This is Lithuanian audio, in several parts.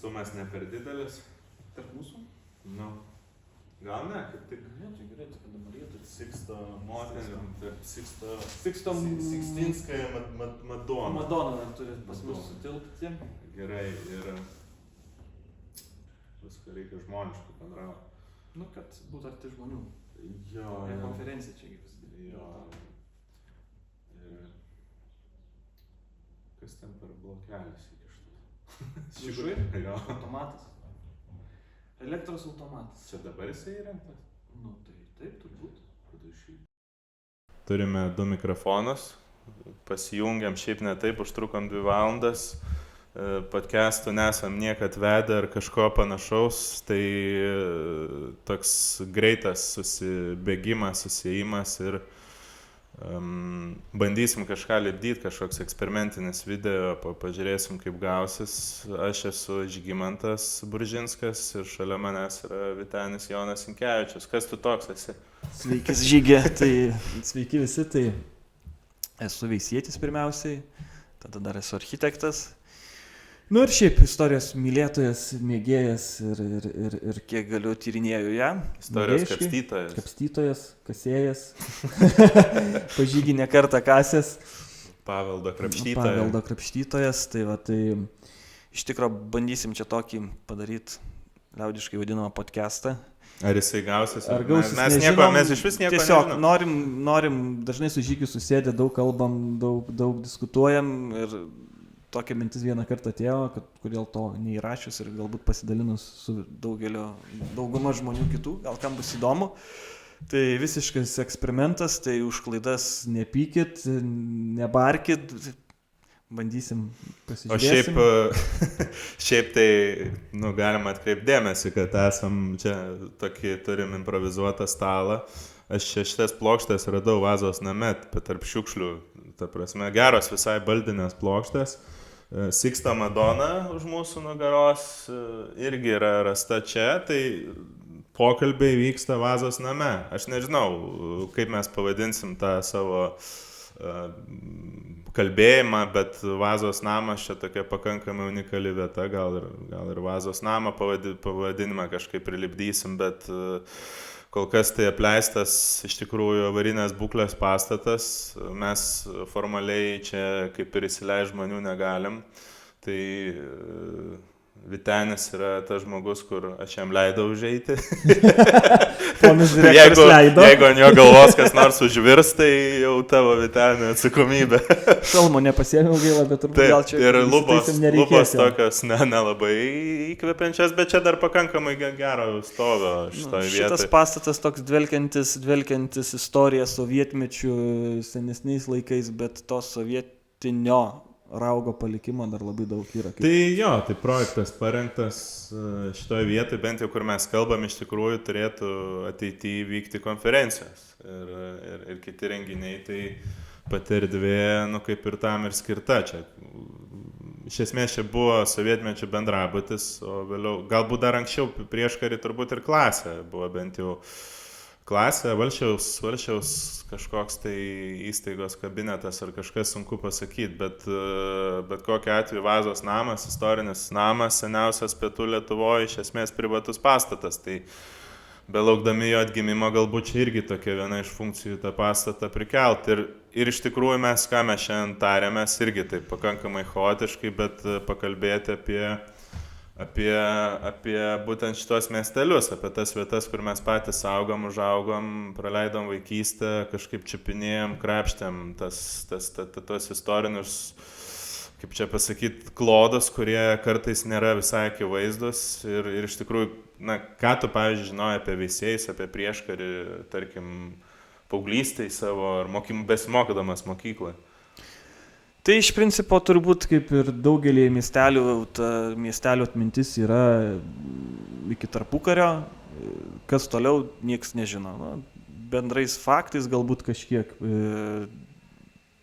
Atstumas ne per didelis. Tarp mūsų? Nu. Gal ne, kaip tik. Ne, čia gerai, tik dabar jie turi Sixto Moterim, Sixto... Sixto Sixtinskaya Madonna. Madonna dar turi pas mus sutilpti. Gerai, ir viską reikia žmoniškai bendrauti. Nu, kad būtų arti žmonių. Jo, Ne jo. konferencija čia gyvas. Jo. Ir kas ten per blokelis įkištas? Viršuj? Jo. Automatas. Elektros automatas. Čia dabar jisai įrengtas? Nu, tai taip turbūt. Turime 2 mikrofonus. Pasijungiam šiaip ne taip, užtrukom 2 valandas. Podcastų nesam niekad vedę ar kažko panašaus, tai toks greitas susibėgimas, susiėjimas ir bandysim kažką lipdyti, kažkoks eksperimentinis video, pažiūrėsim kaip gausis. Aš esu Žygimantas Buržinskas ir šalia manęs yra Vytenis Jonas Sinkevičius. Kas tu toks esi? Sveikis Žygė, tai sveiki visi, tai esu veisietis pirmiausiai, tada dar esu architektas. Nu ir šiaip istorijos mylėtojas, mėgėjas ir kiek galiu tyrinėju ją. Istorijos kapstytojas. Kapstytojas, kasėjas, pažygį ne kartą kasęs. Paveldo krapštytojas. Paveldo krapštytojas, tai va, tai iš tikro bandysim čia tokį padaryti liaudiškai vadinamą podcastą. Ar jisai gausis? Ar gausis, mes iš vis nieko tiesiog nežinom. norim, dažnai su Žygiu susėdę, daug kalbam, daug diskutuojam ir tokia mintis vieną kartą atėjo, kad kodėl to neįrašius ir galbūt pasidalinus su dauguma žmonių kitų, gal kam bus įdomu. Tai visiškas eksperimentas, tai už klaidas nepykit, nebarkit, bandysim pasižiūrėsim. O šiaip tai, galima atkreipti dėmesį, kad esam čia tokį, turim improvizuotą stalą. Aš šitas plokštės radau Vazos name, tarp šiukšlių, ta prasme, geros visai baldinės plokštės. Sixto Madonna už mūsų nugaros irgi yra rasta čia, tai pokalbiai vyksta Vazos name. Aš nežinau, kaip mes pavadinsim tą savo kalbėjimą, bet Vazos namas čia tokia pakankamai unikali vieta, gal ir Vazos namą pavadinimą kažkaip prilipdysim, bet kol kas tai apleistas iš tikrųjų avarinės būklės pastatas, mes formaliai čia kaip ir įsileist žmonių negalim, tai Vytenis yra tas žmogus, kur aš jam leidau užeiti. Jeigu ant jo galvos kas nors užvirs, tai jau tavo Vytenio atsakomybė. Šalmo nepasiėmiau gaila, bet turbūt gal čia ir lubos tokios nelabai įkvepiančias, bet čia dar pakankamai gero stovio šitoj vietoj. Šitas pastatas toks dvelkiantis istoriją sovietmečių senesniais laikais, bet to sovietinio raugo palikimo dar labai daug yra. Tai jo, tai projektas parengtas šitoje vietoje, bent jau kur mes kalbam, iš tikrųjų turėtų ateityje vykti konferencijos ir kiti renginiai, tai pati erdvė, kaip ir tam ir skirta čia. Iš esmės čia buvo sovietmečio bendrabutis, o vėliau, galbūt dar anksčiau prieškarį turbūt ir klasė, buvo bent jau klasė, valsčiaus kažkoks tai įstaigos kabinetas ar kažkas sunku pasakyti, bet kokiu atveju Vazos namas, istorinis namas, seniausias pietų Lietuvoje, iš esmės privatus pastatas, tai belaukdami jo atgimimo galbūt čia irgi tokia viena iš funkcijų tą pastatą prikelti. Ir iš tikrųjų mes šiandien tarėmės irgi taip pakankamai chaotiškai, bet pakalbėti apie būtent šitos miestelius, apie tas vietas, kur mes patys augom, užaugom, praleidom vaikystę, kažkaip čiupinėjom, krapštėm tos istorinius, kaip čia pasakyti, klodus, kurie kartais nėra visai akivaizdus. Ir iš tikrųjų, ką tu, pavyzdžiui, žinojai apie veisiejus, apie prieškarį, tarkim, paauglystėj savo ar besimokydamas mokykloje? Tai iš principo turbūt kaip ir daugelį miestelių, ta miestelio atmintis yra iki tarpukario, kas toliau nieks nežino. Bendrais faktais galbūt kažkiek,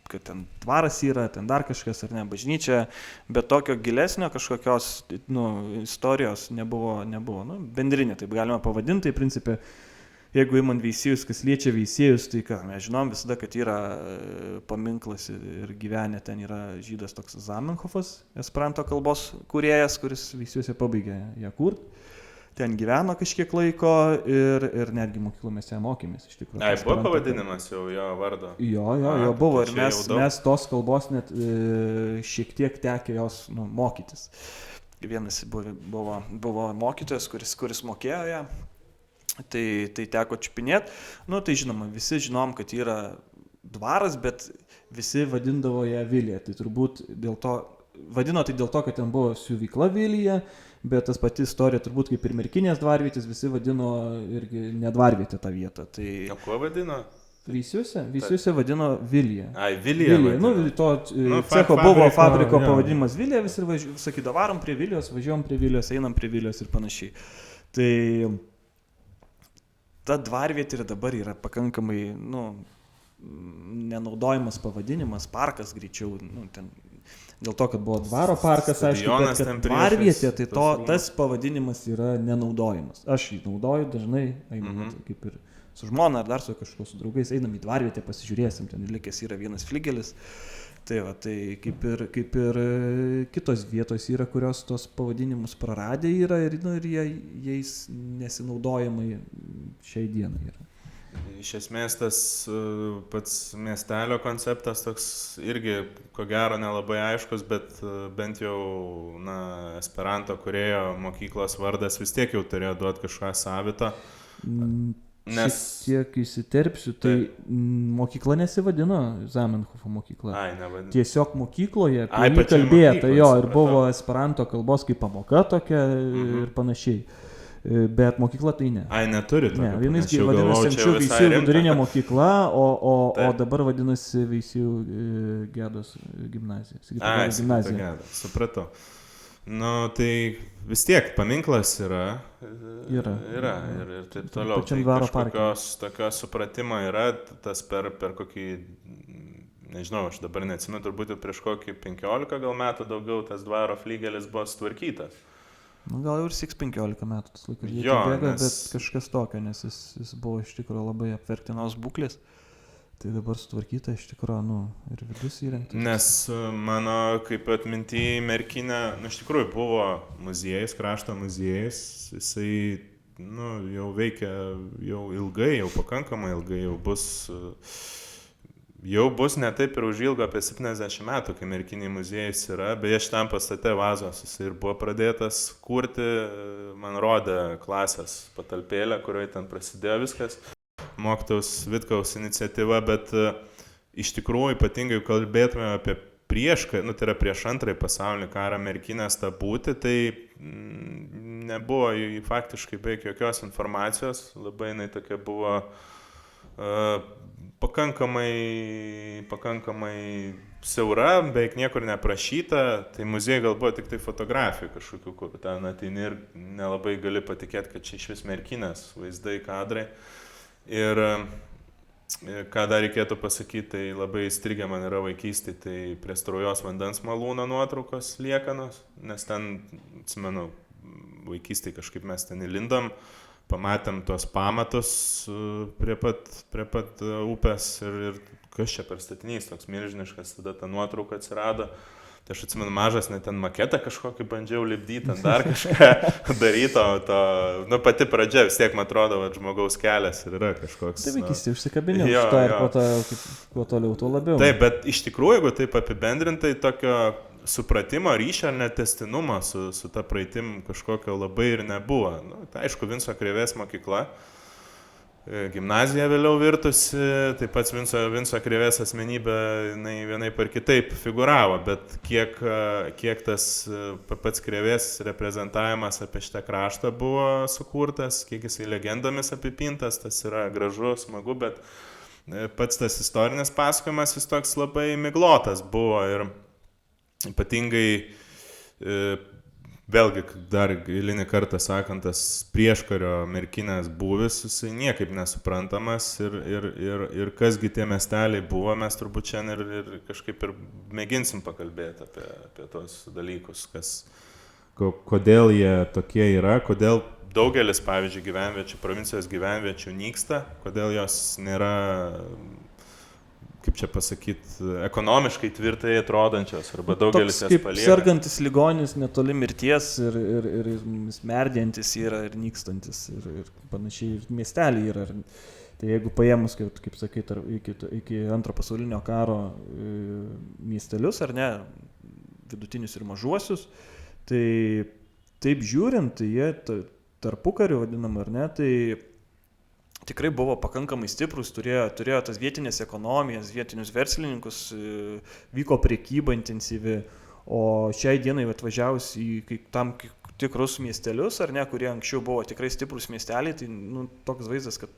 kad ten dvaras yra, ten dar kažkas ar ne, bažnyčia, bet tokio gilesnio kažkokios istorijos nebuvo. Bendrinė, taip galima pavadinti, tai principė jeigu įman veisiejus, kas liečia veisiejus, tai ką, mes žinom visada, kad yra paminklas ir gyvenė ten yra žydas toks Zamenhofas, esperanto kalbos kūrėjas, kuris veisiejuse pabaigė ją kurt. Ten gyveno kažkiek laiko ir netgi mokyklų mes ją mokėmės iš tikrųjų. Ai, buvo pavadinimas jau jo vardo? Jo buvo ir mes tos kalbos net šiek tiek tekė jos mokytis. Vienas buvo mokytojas, kuris mokėjo ją, tai teko čiupinėti. Tai žinoma, visi žinom, kad yra dvaras, bet visi vadindavo ją Vilija. Tai turbūt vadino tai dėl to, kad ten buvo siuvykla Vilija, bet tas pati istorija turbūt kaip ir Merkinės dvarvietės, visi vadino irgi ne dvarvietė tą vietą. Tai... O kuo vadino? Veisiejuse vadino Vilija. Ai, Vilija. Cecho buvo fabriko pavadinimas Vilija, visi sakydavo, varom prie Vilijos, važiuojam prie Vilijos, einam prie Vilijos ir panašiai. Tai ta dvarvietė dabar yra pakankamai, nenaudojamas pavadinimas, parkas greičiau, ten... Dėl to, kad buvo dvaro parkas, aišku, bet kad dvarvietė, tai tas pavadinimas yra nenaudojimas. Aš jį naudoju dažnai, kaip ir su žmona ar dar su kažkuo su draugais, einam į dvarvietę, pasižiūrėsim, ten likęs yra vienas fligelis. Tai kaip ir kitos vietos yra, kurios tos pavadinimus praradę yra ir jais nesinaudojamai šiai dienai yra. Iš esmės tas pats miestelio konceptas toks irgi, ko gero, nelabai aiškus, bet bent jau esperanto kūrėjo mokyklos vardas vis tiek jau turėjo duoti kažką savitą. Nes... Šiek tiek įsiterpsiu, tai mokykla nesivadino Zamenhofo mokykla. Ai, nevadino. Tiesiog mokykloje apie jį kalbėta, ir buvo esperanto kalbos kaip pamoka tokia ir panašiai. Bet mokykla tai ne. Ai, neturi to. Ne, vienais vadinasi anksčiau Veisiejų vidurinė mokykla, o dabar vadinasi Veisiejų Gedos gimnazija. Gimnazija. Supratau. Tai vis tiek paminklas yra. Ir taip toliau. Tai tokios supratimo yra, tas per kokį, nežinau, aš dabar neatsimenu, turbūt prieš kokį 15 gal metų daugiau tas dvaro flygelis buvo sutvarkytas. Gal ir 15 metų tas laikas bėga, bet kažkas tokio, nes jis buvo iš tikrųjų labai apverktinos būklės. Tai dabar sutvarkyta iš tikrųjų, ir vidus įrengtas. Nes mano, kaip atminty, Merkinė, iš tikrųjų buvo muziejus, krašto muziejus, jisai, jau veikia jau ilgai, jau pakankamai ilgai, jau bus ne taip ir užilgo apie 70 metų, kai Merkinėje muziejus yra, beje šitam pastate Vazos jis ir buvo pradėtas kurti, man rodė klasės patalpėlę, kurioje ten prasidėjo viskas, mokytojaus Vitkaus iniciatyva, bet iš tikrųjų ypatingai kalbėtume apie tai yra prieš antrąjį pasaulinį karą Merkinės tą būti, tai nebuvo faktiškai beveik jokios informacijos, labai jinai tokia buvo pakankamai siaura, beveik niekur neprašyta, tai muziejai gal buvo tik tai fotografijų kažkokių, kur ten ateini ir nelabai gali patikėti, kad čia iš vis Merkinės vaizdai, kadrai. Ir ką dar reikėtų pasakyti, tai labai įstrigę man yra vaikystė, tai prie Straujos vandens malūno nuotraukos liekanos, nes ten, atsimenu, vaikystėje kažkaip mes ten įlindom, pamatėm tuos pamatus prie pat upės ir kas čia per statinys, toks milžiniškas, tada ta nuotrauka atsirado. Tai aš atsimenu, mažas, net ten maketą kažkokį bandžiau lipdyti, ten dar kažką daryti, pati pradžia vis tiek, man atrodo, žmogaus kelias ir yra kažkoks. Tai vaikystė užsikabinė už to ir kuo toliau, tuo labiau. Taip, bet iš tikrųjų, jeigu taip apibendrintai, tokio supratimo, ryšio ar netestinumo su ta praeitim kažkokio labai ir nebuvo. Tai aišku, Vinco Krėvės mokykla, gimnazija vėliau virtusi, taip pat Vinco Krėvės asmenybė vienaip ar kitaip figuravo, bet kiek tas pats Krėvės reprezentavimas apie šitą kraštą buvo sukurtas, kiek jisai legendomis apipintas, tas yra gražu, smagu, bet pats tas istorinis pasakojimas vis toks labai miglotas buvo ir ypatingai, vėlgi, dar eilinį kartą sakant, tas prieškario Merkinės būvis, jisai niekaip nesuprantamas ir kasgi tie miesteliai buvo, mes turbūt šiandien ir kažkaip ir mėginsim pakalbėti apie tos dalykus, kodėl jie tokie yra, kodėl daugelis, pavyzdžiui, gyvenviečių, provincijos gyvenviečių nyksta, kodėl jos nėra, kaip čia pasakyti, ekonomiškai tvirtai atrodančios, arba daugelis jas palieka. Sergantis ligonis netoli mirties ir smerdžiantis yra ir nykstantis ir panašiai ir miestelį yra. Tai jeigu paėmus, kaip sakai, iki Antro pasaulinio karo miestelius, ar ne, vidutinius ir mažuosius, tai taip žiūrint, tai jie tarpukariu vadinam, ar ne, tai tikrai buvo pakankamai stiprus, turėjo tas vietinės ekonomijas, vietinius verslininkus, vyko prekyba intensyvi, o šiai dienai atvažiavus į tam tikrus miestelius, ar ne, kurie anksčiau buvo tikrai stiprus miesteliai, tai toks vaizdas, kad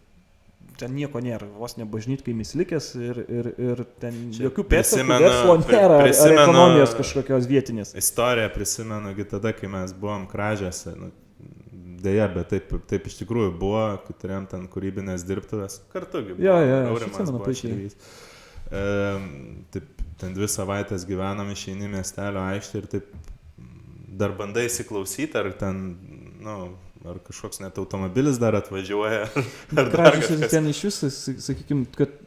ten nieko nėra, vos ne bažnytkaimis likęs ir ten jokių pėdsakų verslo nėra, ar ekonomijos kažkokios vietinės. Istoriją prisimenu tada, kai mes buvom Kražiuose, dėja, bet taip iš tikrųjų buvo, kai turėjom ten kūrybinės dirbtuvės, kartu buvo. Aurimas buvo Širvys. Taip, ten 2 savaitės gyvenom, išeini miestelio aikštę ir taip dar bandai įsiklausyti, ar ten, ar kažkoks net automobilis dar atvažiuoja. Kražiuose ten iš vis, sakykime, kad,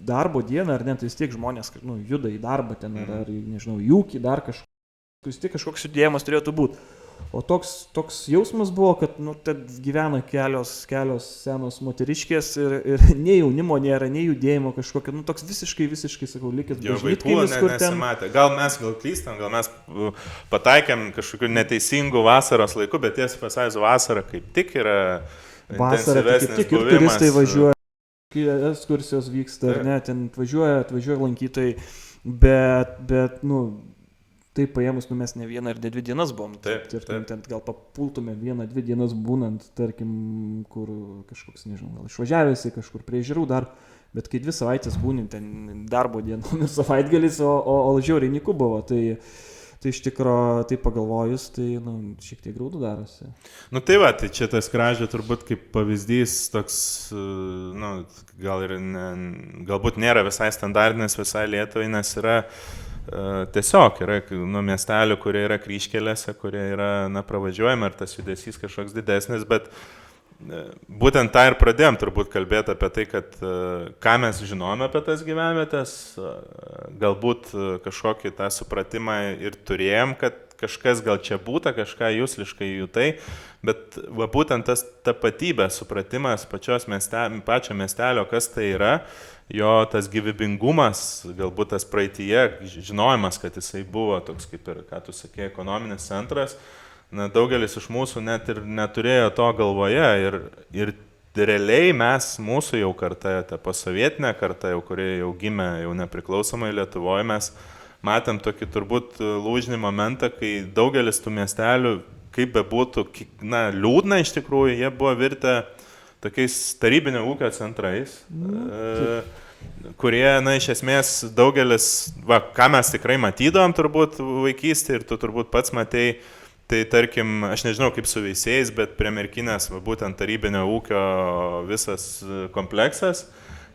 darbo dieną, ar ne, tai vis tiek žmonės, juda į darbą ten, ar nežinau, į ūkį, dar vis tiek kažkoks judėjimas turėtų būti. O toks jausmas buvo, kad ten gyvena kelios senos moteriškės ir nei jaunimo nėra, nei judėjimo kažkokio, toks visiškai, sakau, likęs bažnytkaimis, kur ten... Gal mes klystam, gal mes pataikėm kažkokiu neteisingu vasaros laiku, bet tiesą pasakius, vasara kaip tik yra intensyvesnis kaip tik ir turistai važiuoja, ekskursijos vyksta, ar ne, ten atvažiuoja lankytojai, bet taip paėmus, mes ne 1 ar ne 2 dienas buvom. Taip. Ten gal papultume 1-2 dienas būnant, tarkim, kur kažkoks, nežinau, gal išvažiavėsi kažkur prie ežerų dar, bet kai 2 savaitės būnim ten darbo dienom ir savaitgalis, o žiauriai nyku buvo, tai iš tikro, tai pagalvojus, tai šiek tiek graudu darosi. Tai čia tas Kražių turbūt kaip pavyzdys toks, galbūt nėra visai standartinis visai Lietuvai, nes yra tiesiog yra miestelių, kurie yra kryžkelėse, kurie yra pravažiuojami ir tas judesys kažkoks didesnis, bet būtent tą ir pradėjom turbūt kalbėti apie tai, kad ką mes žinome apie tas gyvenvietės, galbūt kažkokį tą supratimą ir turėjom, kad kažkas gal čia būta, kažką jusliškai jutai, bet būtent tas tapatybės supratimas pačio miestelio, kas tai yra, jo tas gyvybingumas, galbūt tas praeityje žinojimas, kad jisai buvo toks kaip ir, ką tu sakei, ekonominis centras, daugelis iš mūsų net ir neturėjo to galvoje ir realiai mūsų jau karta, ta posovietinė karta, kurie jau gimė jau nepriklausomai Lietuvoje, mes matėm tokį turbūt lūžinį momentą, kai daugelis tų miestelių, kaip bebūtų, liūdna iš tikrųjų, jie buvo virtę tokiais tarybinio ūkio centrais, kurie, iš esmės daugelis, ką mes tikrai matydavom turbūt vaikystėje ir tu turbūt pats matei, tai tarkim, aš nežinau kaip su Veisiejais, bet prie Merkinės būtent tarybinio ūkio visas kompleksas,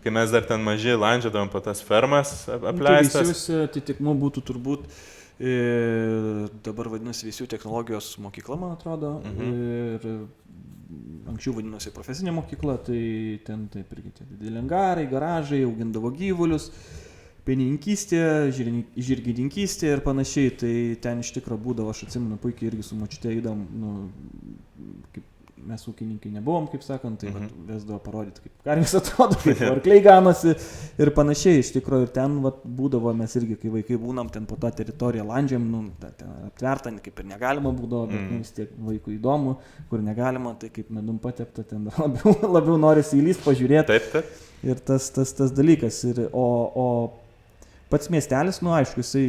kai mes dar ten maži landžiodavom po tas fermas apleistas. Veisiejose atitikmuo būtų turbūt, dabar vadinasi Veisiejų technologijos mokykla, man atrodo, ir anksčiau vadinosi profesinė mokykla, tai ten taip irgi dideli angarai, garažai, augindavo gyvulius, pienininkystė, žirgininkystė ir panašiai, tai ten iš tikro būdavo, aš atsimenu puikiai irgi su močiute įdam, kaip mes ūkininkai nebuvom, kaip sakant, tai vesdavo parodyti, kaip karvės atrodo, kaip arkliai ganosi ir panašiai, iš tikro ir ten būdavo, mes irgi, kai vaikai būnam, ten po tą teritoriją landžiam, ten aptverta, kaip ir negalima būdavo, bet vis tiek vaikui įdomu, kur negalima, tai kaip medum patepta, ten labiau norisi įlyst, pažiūrėti. Taip. Ir tas dalykas, o pats miestelis, aišku, jisai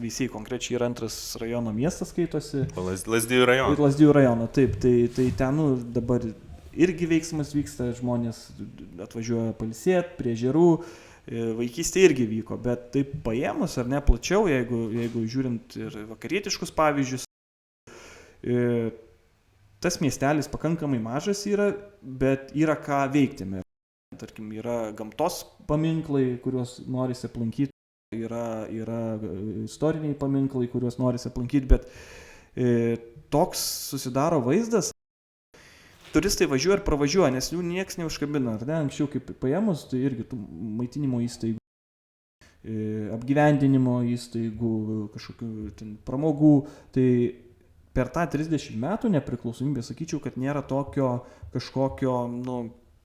Veisiejai konkrečiai yra 2 rajono miestas skaitosi. Lazdijų rajono. Lazdijų rajono, taip, tai ten dabar irgi veiksmas vyksta, žmonės atvažiuoja pailsėti prie ežerų, vaikystė irgi vyko, bet taip paėmus ar ne plačiau, jeigu žiūrint ir vakarietiškus pavyzdžius, tas miestelis pakankamai mažas yra, bet yra ką veikti. Tarkim, yra gamtos paminklai, kuriuos norisi aplankyti, yra istoriniai paminklai, kuriuos norisi aplankyti, bet toks susidaro vaizdas, turistai važiuoja ir pravažiuoja, nes jų nieks neužkabina, ar ne, anksčiau kaip paėmus, tai irgi tų maitinimo įstaigų, apgyvendinimo įstaigų, kažkokių ten pramogų, tai per tą 30 metų nepriklausomybę sakyčiau, kad nėra tokio kažkokio,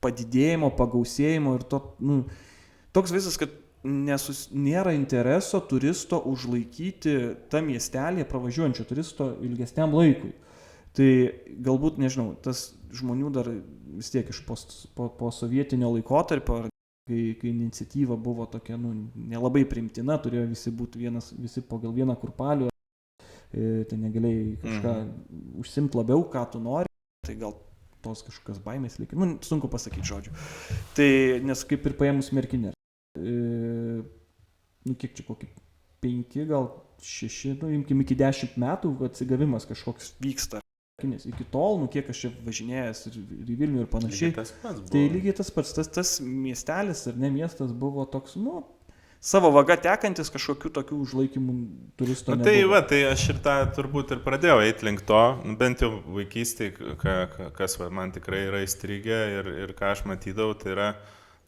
padidėjimo, pagausėjimo ir toks visas, kad nėra intereso turisto užlaikyti tą miestelį pravažiuojančio turisto ilgesniam laikui. Tai galbūt, nežinau, tas žmonių dar vis tiek iš po sovietinio laikotarpio, kai iniciatyva buvo tokia, nelabai priimtina, turėjo visi pagal vieną kurpalių, tai negalėjai kažką užsimti labiau, ką tu nori, tai gal tos kažkokios baimės likia, sunku pasakyti žodžiu. Tai, nes kaip ir paėmus Merkinę, kiek čia kokį 5, gal 6, imkim iki 10 metų atsigavimas kažkoks vyksta. Nes iki tol, kiek aš čia važinėjęs ir į Vilnių ir panašiai, tai lygiai tas pats, tas miestelis ir ne miestas buvo toks, savo vaga tekantis, kažkokių tokių užlaikymų turisto nebuvo. Tai aš ir tą turbūt ir pradėjau eiti link to, bent jau vaikystėje, kas man tikrai yra įstrigę ir ką aš matydavau, tai yra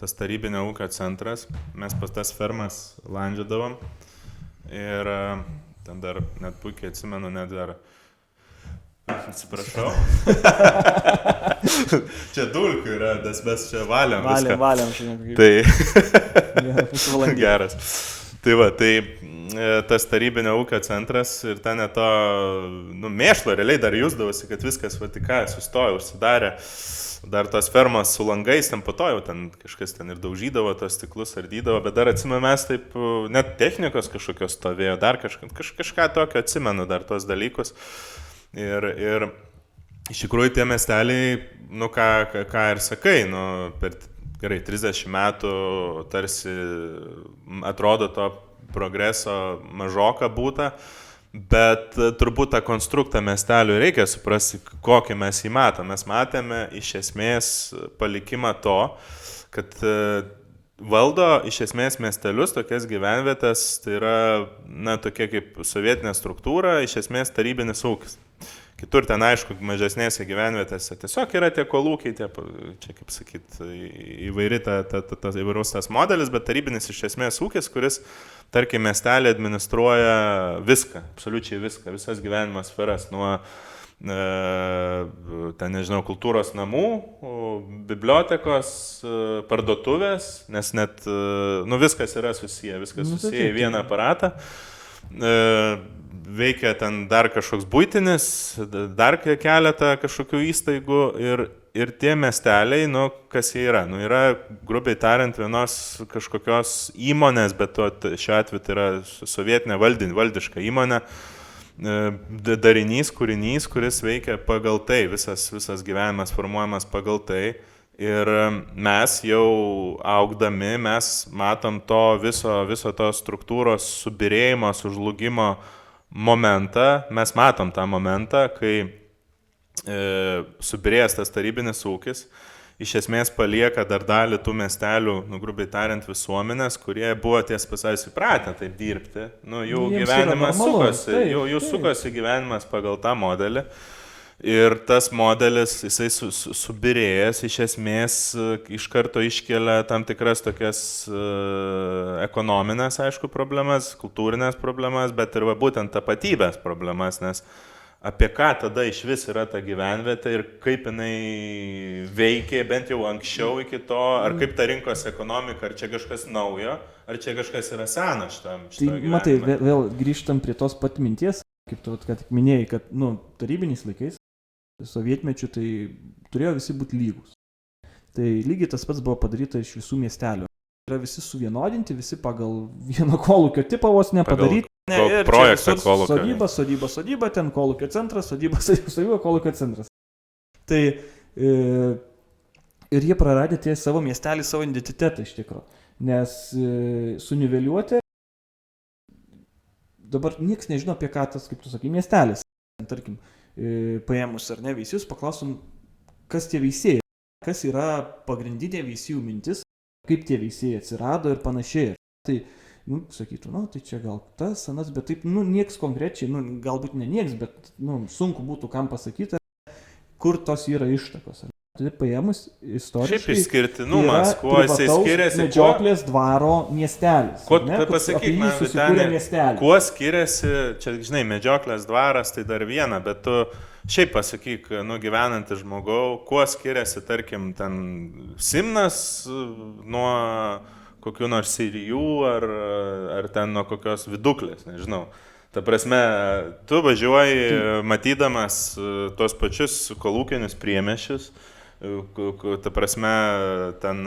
tas tarybinio ūkio centras, mes pas tas fermas landžiadavom ir ten dar net puikiai atsimenu, net dar atsiprašau. Čia dulkių yra, nes mes čia valiam viską. Valiam šiandien. Tai geras. Tai va, tai tas tarybinio ūkio centras ir ten to, mėšlo realiai dar jusdavosi, kad viskas, sustojo, užsidarė. Dar tos fermos su langais, ten po to jau ten kažkas ten ir daužydavo, tos stiklus ardydavo, bet dar atsimenu mes taip, net technikos kažkokios stovėjo, dar kažką tokio atsimenu dar tos dalykus. Ir iš tikrųjų tie miesteliai, ką ir sakai, per gerai 30 metų tarsi atrodo to progreso mažoka būta, bet turbūt tą konstruktą miestelių reikia suprasti, kokį mes jį matom. Mes matėme iš esmės palikimą to, kad valdo iš esmės miestelius, tokias gyvenvietės, tai yra tokia kaip sovietinė struktūra, iš esmės tarybinis ūkis. Kitur ten, aišku, mažesnėse gyvenvietėse tiesiog yra tie kolūkiai, čia kaip sakyt, įvairus tas modelis, bet tarybinis iš esmės ūkis, kuris, tarkim, miestelį administruoja viską, absoliučiai viską, visas gyvenimo sferas, nuo ten, nežinau, kultūros namų, bibliotekos, parduotuvės, nes net, viskas yra susiję, į vieną aparatą. Veikia ten dar kažkoks buitinis, dar keletą kažkokių įstaigų ir tie miesteliai, kas jie yra? Yra, grubiai tariant, vienos kažkokios įmonės, bet šiuo atveju tai yra sovietinė valdiška įmonė, darinys, kūrinys, kuris veikia pagal tai, visas gyvenimas formuojamas pagal tai. Ir mes jau augdami, mes matom to viso to struktūros subirėjimo, sužlugimo momentą, mes matom tą momentą, kai subirėjęs tas tarybinis ūkis, iš esmės palieka dar dalį tų miestelių, grubiai tariant, visuomenės, kurie buvo ties pasais įpratę taip dirbti. Jų gyvenimas sukosi, jų sukosi gyvenimas pagal tą modelį. Ir tas modelis, jisai subirėjęs, iš esmės iš karto iškelia tam tikras tokias ekonominės, aišku, problemas, kultūrinės problemas, bet ir būtent tapatybės problemas, nes apie ką tada iš vis yra ta gyvenvietė ir kaip jinai veikė, bent jau anksčiau iki to, ar kaip ta rinkos ekonomika, ar čia kažkas naujo, ar čia kažkas yra seno šitam gyvenime. Matai, vėl grįžtam prie tos pat minties, kaip tu ką tik minėjai, kad tarybiniais laikais, sovietmečių, tai turėjo visi būti lygus. Tai lygiai tas pats buvo padaryta iš visų miestelių. Yra visi suvienodinti, visi pagal vieno kolūkio tipą vos nepadaryti. Projektą kolūkio. Sodyba, ten kolūkio centras, sodyba, kolūkio centras. Tai ir jie praradė tie savo miestelį, savo identitetą iš tikrųjų. Nes suniveliuoti, dabar nieks nežino apie ką tas, kaip tu sakai, miestelis. Tarkim, paėmus ar ne veisius, paklausom, kas tie veisėjai, kas yra pagrindinė veisijų mintis, kaip tie veisėjai atsirado ir panašiai. Tai, sakytų, tai čia gal tas, anas, bet taip, nieks konkrečiai, galbūt ne nieks, bet, sunku būtų kam pasakyti, kur tos yra ištakos. Tai paėmus istoriškai. Šiaip išskirtinumas, kuo jisai skiriasi. Medžioklės dvaro miestelis. Kuo pasakyk man, Vytenį, kuo skiriasi, čia, žinai, medžioklės dvaras tai dar viena, bet tu šiaip pasakyk, gyvenantį žmogau, kuo skiriasi, tarkim, ten Simnas nuo kokių nors Sirijų ar ten nuo kokios Viduklės, nežinau. Ta prasme, tu važiuoji matydamas tuos pačius kolūkinius priemiesčius, ta prasme, ten,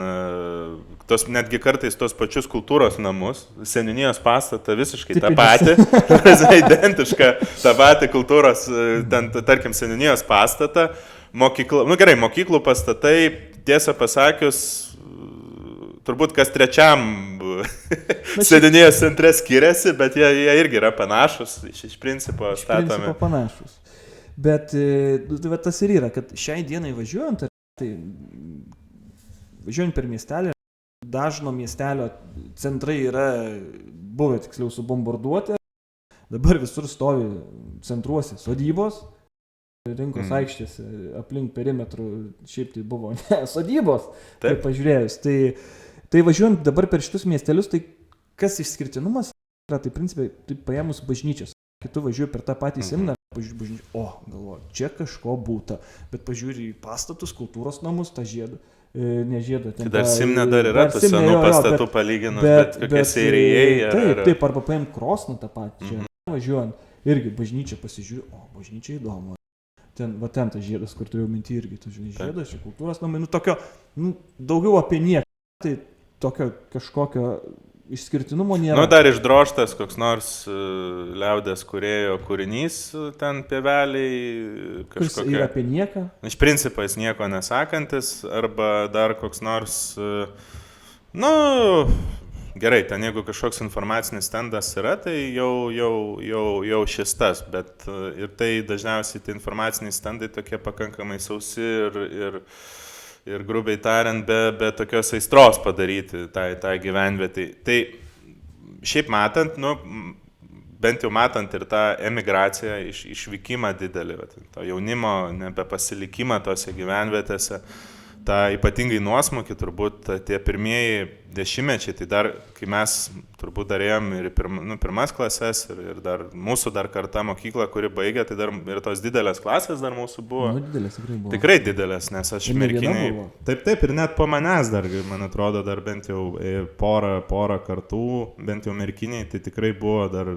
netgi kartais tos pačius kultūros namus, seniūnijos pastatą visiškai tą patį, identišką tą patį kultūros, ten, tarkim, seniūnijos pastatą, mokyklų pastatai, tiesą pasakius, turbūt kas trečiam seniūnijos centre skiriasi, bet jie irgi yra panašus, iš principo statomi. Iš principo panašus. Bet tas ir yra, kad šiai dienai važiuojant, tai važiuojant per miestelį, dažno miestelio centrai yra buvę tiksliau subombarduoti, dabar visur stovi centruose sodybos, rinkos aikštėse, aplink perimetrų, šiaip tai buvo sodybos, taip pažiūrėjus. Tai važiuojant dabar per šitus miestelius, tai kas išskirtinumas yra, tai principai, tai paėmus bažnyčias. Kai tu važiuoji per tą patį Simną, pažiūrėjau bažnyčią, galvoju, čia kažko būta, bet pažiūrėjau į pastatus, kultūros namus, tą žiedą, ne žiedą. Tai dar Simne dar yra tų senų pastatų palyginus, bet kokie seirijai. Taip, arba paėm Krosną tą patį, čia važiuojant, irgi bažnyčią pasižiūrėjau, bažnyčia įdomu. Ten tas žiedas, kur turėjau minti irgi, tu žinai, žiedas, čia kultūros namai, tokio, daugiau apie nieką. Tai tokio kažkokio išskirtinumo nėra. Dar išdroštas koks nors liaudės kūrėjo kūrinys ten pieveliai. Kuris yra apie nieką? Iš principo jis nieko nesakantis, arba dar koks nors, gerai, ten jeigu kažkoks informacinis stendas yra, tai jau šis tas, bet ir tai dažniausiai tie informaciniai stendai tokie pakankamai sausi ir grubiai tariant, be tokios aistros padaryti tą gyvenvietį. Tai šiaip matant, bent jau matant ir tą emigraciją, išvykimą didelį, to jaunimo nebepasilikimą tose gyvenvietėse, tą ypatingai nuosmukį, turbūt tie pirmieji dešimtmečiai, tai dar, kai mes turbūt darėjom ir pirmas klases, ir dar mūsų dar karta mokykla, kuri baigė, tai dar ir tos didelės klasės dar mūsų buvo. Didelės tikrai buvo. Tikrai didelės, nes aš merkiniai. Taip, ir net po manęs dar, man atrodo, dar bent jau porą kartų, bent jau merkiniai, tai tikrai buvo dar,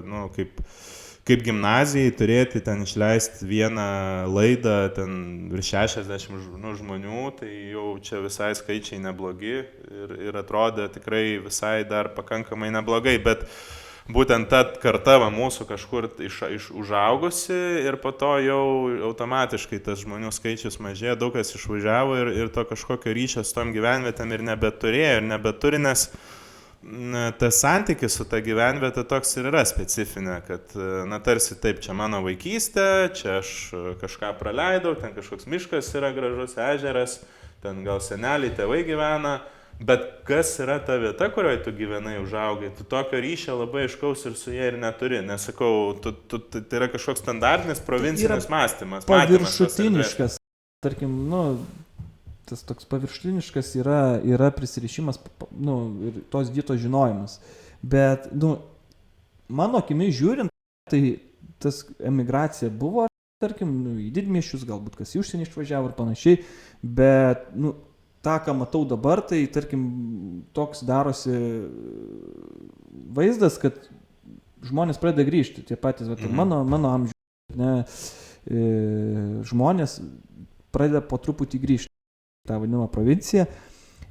kaip gimnazijai turėti ten išleisti vieną laidą, ten virš 60 žmonių, tai jau čia visai skaičiai neblogi ir atrodė tikrai visai dar pakankamai neblogai, bet būtent ta karta mūsų kažkur užaugusi ir po to jau automatiškai tas žmonių skaičius mažėjo, daug kas išvažiavo ir to kažkokio ryšio su tom gyvenvietėm ir nebeturėjo ir nebeturi, nes tas santykis su ta gyvenvietė toks ir yra specifinė, kad, tarsi taip, čia mano vaikystė, čia aš kažką praleidau, ten kažkoks miškas yra gražus, ežeras, ten gal seneliai, tėvai gyvena, bet kas yra ta vieta, kurioje tu gyvenai, užaugai, tu tokio ryšio labai aiškaus ir su jie ir neturi, nesakau, tai yra kažkoks standartinis provincinis mąstymas. Paviršutiniškas, tarkim, tas toks paviršutiniškas yra prisirišimas, ir tos vietos žinojimas. Bet, mano akimis žiūrint, tai tas emigracija buvo, tarkim, į didmiesčius, galbūt kas į užsienį išvažiavo ir panašiai, bet, tą, ką matau dabar, tai, tarkim, toks darosi vaizdas, kad žmonės pradeda grįžti, tie patys, mano amžiaus, žmonės pradeda po truputį grįžti. tą vadinamą provinciją.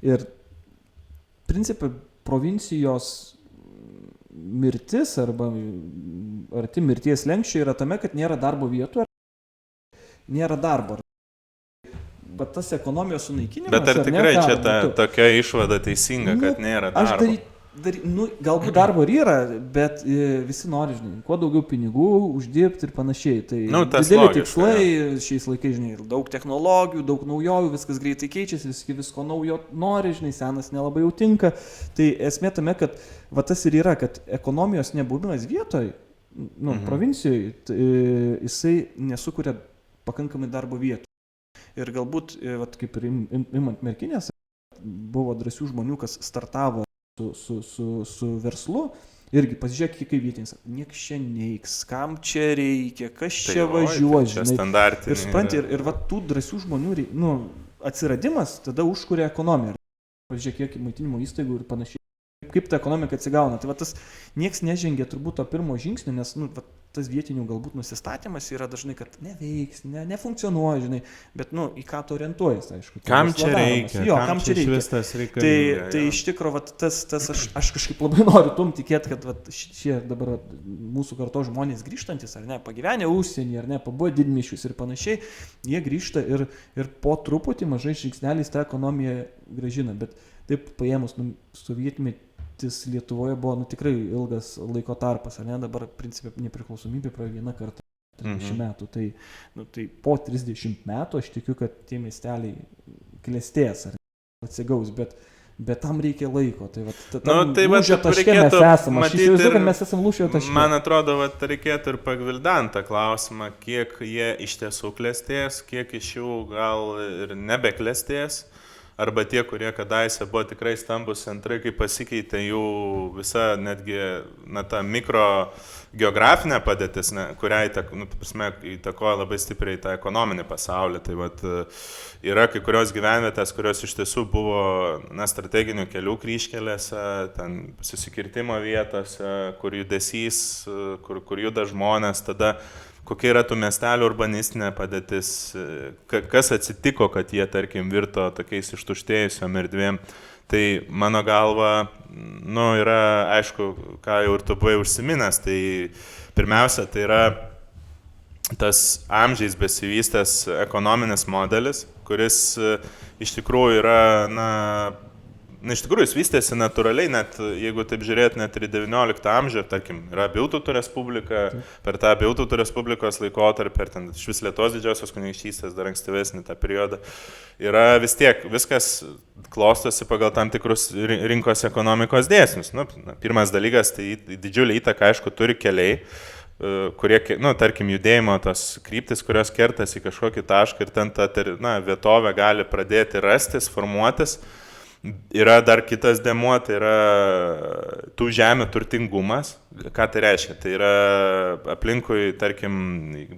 Ir principai provincijos mirtis arba arti mirties slenksčio yra tame, kad nėra darbo vietų, nėra darbo. Bet tas ekonomijos sunaikinimas... Bet ar tikrai čia tokia išvada teisinga, kad nėra darbo? Galbūt darbo ir yra, bet visi nori, žinai, kuo daugiau pinigų uždirbti ir panašiai. Tai dideli tikslai šiais laikais, žinai, daug technologijų, daug naujovių, viskas greitai keičiasi, visko naujo nori, žinai, senas nelabai jau tinka. Tai esmė tame, kad va tas ir yra, kad ekonomijos nebuvimas vietoj, provincijoje, jisai nesukuria pakankamai darbo vietų. Ir galbūt, vat, kaip ir imant merkinės, buvo drąsių žmonių, kas startavo su verslu. Irgi pasižiūrėk, kaip vietinis, nieks čia neiks, kam čia reikia, kas čia važiuoja. Čia standartinė. Ir supranti, ir va, tų drąsių žmonių atsiradimas tada užkuria ekonomiją. Pažiūrėk, kiek maitinimo įstaigų ir panašiai. Kaip ta ekonomika atsigauna. Tai va, tas nieks nežengia turbūt to pirmo žingsnio, nes va, tas vietinių galbūt nusistatymas yra dažnai, kad neveiks, nefunkcionuoja, žinai, bet į ką tu orientuojas, aišku. Kam čia reikia? Jo, kam čia reikia? Tai iš tikrųjų, va, tas aš kažkaip labai noriu tom tikėti, kad va, šie dabar mūsų karto žmonės grįžtantis, ar ne, pagyvenę užsienį, ar ne, pabuvo didmiesčius ir panašiai, jie grįžta ir po truputį mažai žingsneliais tą ekonomiją grąžina, bet taip paėmus sovietmetį Lietuvoje buvo tikrai ilgas laiko tarpas, ar ne, dabar principė nepriklausomybė praėjo vieną kartą 30 metų, tai po 30 metų aš tikiu, kad tie miesteliai klestės ar atsigaus, bet tam reikia laiko, tai lūžio taške mes esame, aš įsivaizduoju, kad mes esame lūžio taške. Man atrodo, reikėtų ir pagvildant tą klausimą, kiek jie iš tiesų klestės, kiek iš jų gal ir nebeklestės. Arba tie, kurie kadaise buvo tikrai stambus centrai, kai pasikeitė jų visa netgi ta mikrogeografinė padėtis, kurią įtakoja labai stipriai tą ekonominį pasaulį. Tai yra kai kurios gyvenvietės, kurios iš tiesų buvo strateginių kelių kryžkelėse, ten susikirtimo vietose, kur judesys, kur juda žmonės, tada kokia yra tų miestelių urbanistinė padėtis, kas atsitiko, kad jie, tarkim, virto tokiais ištuštėjusiom erdvėm. Tai mano galva, yra, aišku, ką jau ir tu buvai užsiminęs, tai pirmiausia, tai yra tas amžiais besivystęs ekonominis modelis, kuris iš tikrųjų yra, iš tikrųjų jis vystėsi natūraliai, net jeigu taip žiūrėt, net ir 19 amžių, tarkim, yra Abiejų Respublika, per tą Abiejų Respublikos laikotarpį, ir ten švis Lietuvos didžiosios kunigaikštystės, dar ankstyvesnį tą periodą, yra vis tiek, viskas klostosi pagal tam tikrus rinkos ekonomikos dėsnius. Pirmas dalykas, tai didžiulį įtaką, aišku, turi keliai, kurie, tarkim, judėjimo tos kryptis, kurios kertasi į kažkokį tašką ir ten ta vietovė gali pradėti rastis, formuotis. Yra dar kitas dėmuo, tai yra tų žemių turtingumas. Ką tai reiškia? Tai yra aplinkui, tarkim,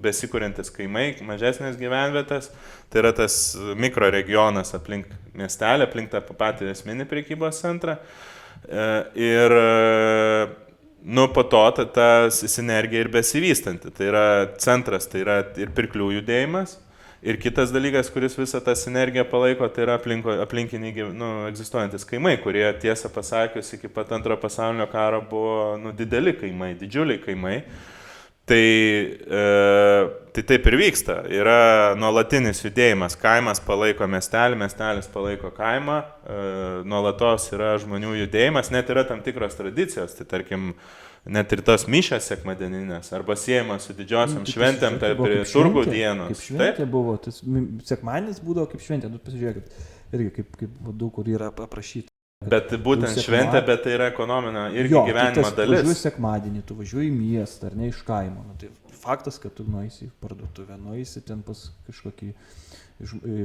besikuriantis kaimai, mažesnės gyvenvietės, tai yra tas mikroregionas aplink miestelį, aplink tą patį esminį prekybos centrą. Ir po to ta sinergija ir besivystanti. Tai yra centras, tai yra ir pirklių judėjimas. Ir kitas dalykas, kuris visą tą sinergiją palaiko, tai yra aplinkiniai egzistuojantis kaimai, kurie tiesą pasakius iki pat Antrojo pasaulinio karo buvo dideli kaimai, didžiuliai kaimai. Tai taip ir vyksta. Yra nuolatinis judėjimas. Kaimas palaiko miestelį, miestelis palaiko kaimą. Nuolatos yra žmonių judėjimas. Net yra tam tikros tradicijos. Tai tarkim, net ir tos mišios sekmadieninės arba siejamos su didžiosiam šventėm, tai prie turgų dienos. Kaip šventė buvo, tas sekmadienis būdavo kaip šventė, pasižiūrėkit, irgi kaip daug kur yra aprašyta. Bet būtent šventė, bet tai yra ekonominio irgi gyvenimo dalis. Tu važiuoji sekmadienį, tu važiuoji į miestą, ar ne iš kaimo. Tai faktas, kad tu nueisi į parduotuvę, nueisi ten pas kažkokį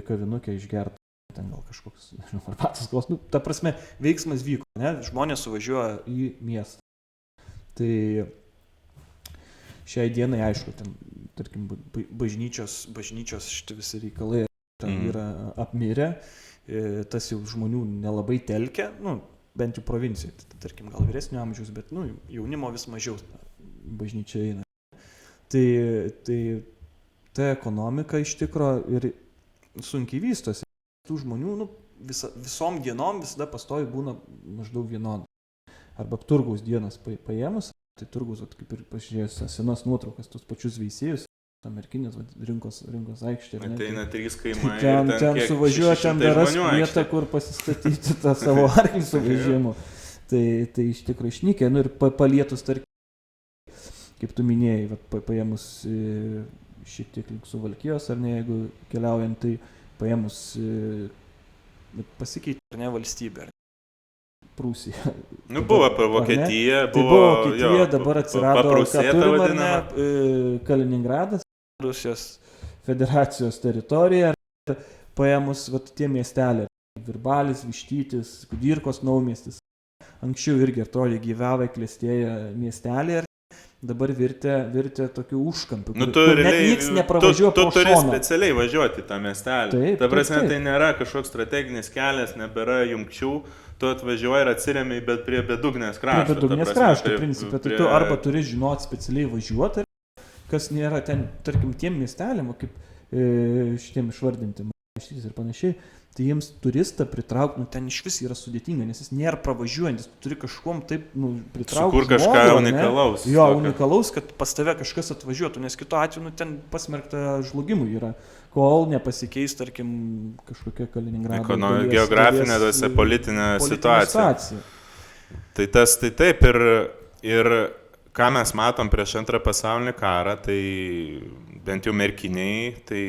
kavinukę išgerti, ten gal kažkoks, nežinau, arbatos kos. Ta prasme, veiksmas vyko, ne? Žmonės suvažiuoja į miestą. Tai šiai dienai, aišku, ten, tarkim, bažnyčios šitie visi reikalai ten yra apmirę, tas jau žmonių nelabai telkia, bent jau provincijai, tarkim, gal vyresnio amžiaus, bet jaunimo vis mažiau bažnyčia eina. Tai ta ekonomika iš tikro ir sunkiai vystosi. Tų žmonių visom dienom visada pastovi būna maždaug vienoda. Arba turgaus dienas paėmus, tai turgaus, kaip ir pažiūrėjus, senas nuotraukas, tos pačius veisėjus, merkinės rinkos aikštė. Ateina 3 kaimai. Ten suvažiuoja, ten dar ras vietą, kur pasistatyti tą savo arklį suvažiavimo. Tai iš tikrųjų išnykė. Ir palietus, tarkim, kaip tu minėjai, paėmus šiek tiek link Suvalkijos, ar ne, jeigu keliaujant, tai paėmus pasikeitė, ar ne, valstybė. Prūsija. Buvo Vokietija, buvo Vokietija, dabar atsirado, ką turim, ar ne, Kaliningradas, Rusijos federacijos teritorija, paėmus vat, tie miesteliai, Virbalis, Vištytis, Kudirkos naumiestis. Anksčiau irgi atrodė gyvavai, klestėję miestelį ir dabar virtė tokių užkampių, kur net nieks nepravažiuoja pro šoną. Tu turi specialiai važiuoti tą miestelį. Taip, ta prasme, taip. tai nėra kažkoks strateginis kelias, nebėra jungčių, tu atvažiuoji ir atsiremi prie bedugnės krašto. Prie bedugnės krašto, principė. Tai tu arba turi žinoti specialiai važiuoti, kas nėra ten, tarkim, tiem miestelėm, kaip šitiem išvardinti, Vištytis ir panašiai. Tai jiems turistą pritraukti, ten iš vis yra sudėtinga, nes jis nėra pravažiuojantis, tu turi kažkuom taip pritraukti. Sukur kažką unikalaus. Jo, unikalaus, kad pas tave kažkas atvažiuotų, nes kitu atveju ten pasmerkta žlugimui yra, kol nepasikeis, tarkim, kažkokia Kaliningrado geografinė, politinė situacija. Tai tas, tai taip ir ką mes matom prieš antrą pasaulinį karą, tai bent jau merkiniai, tai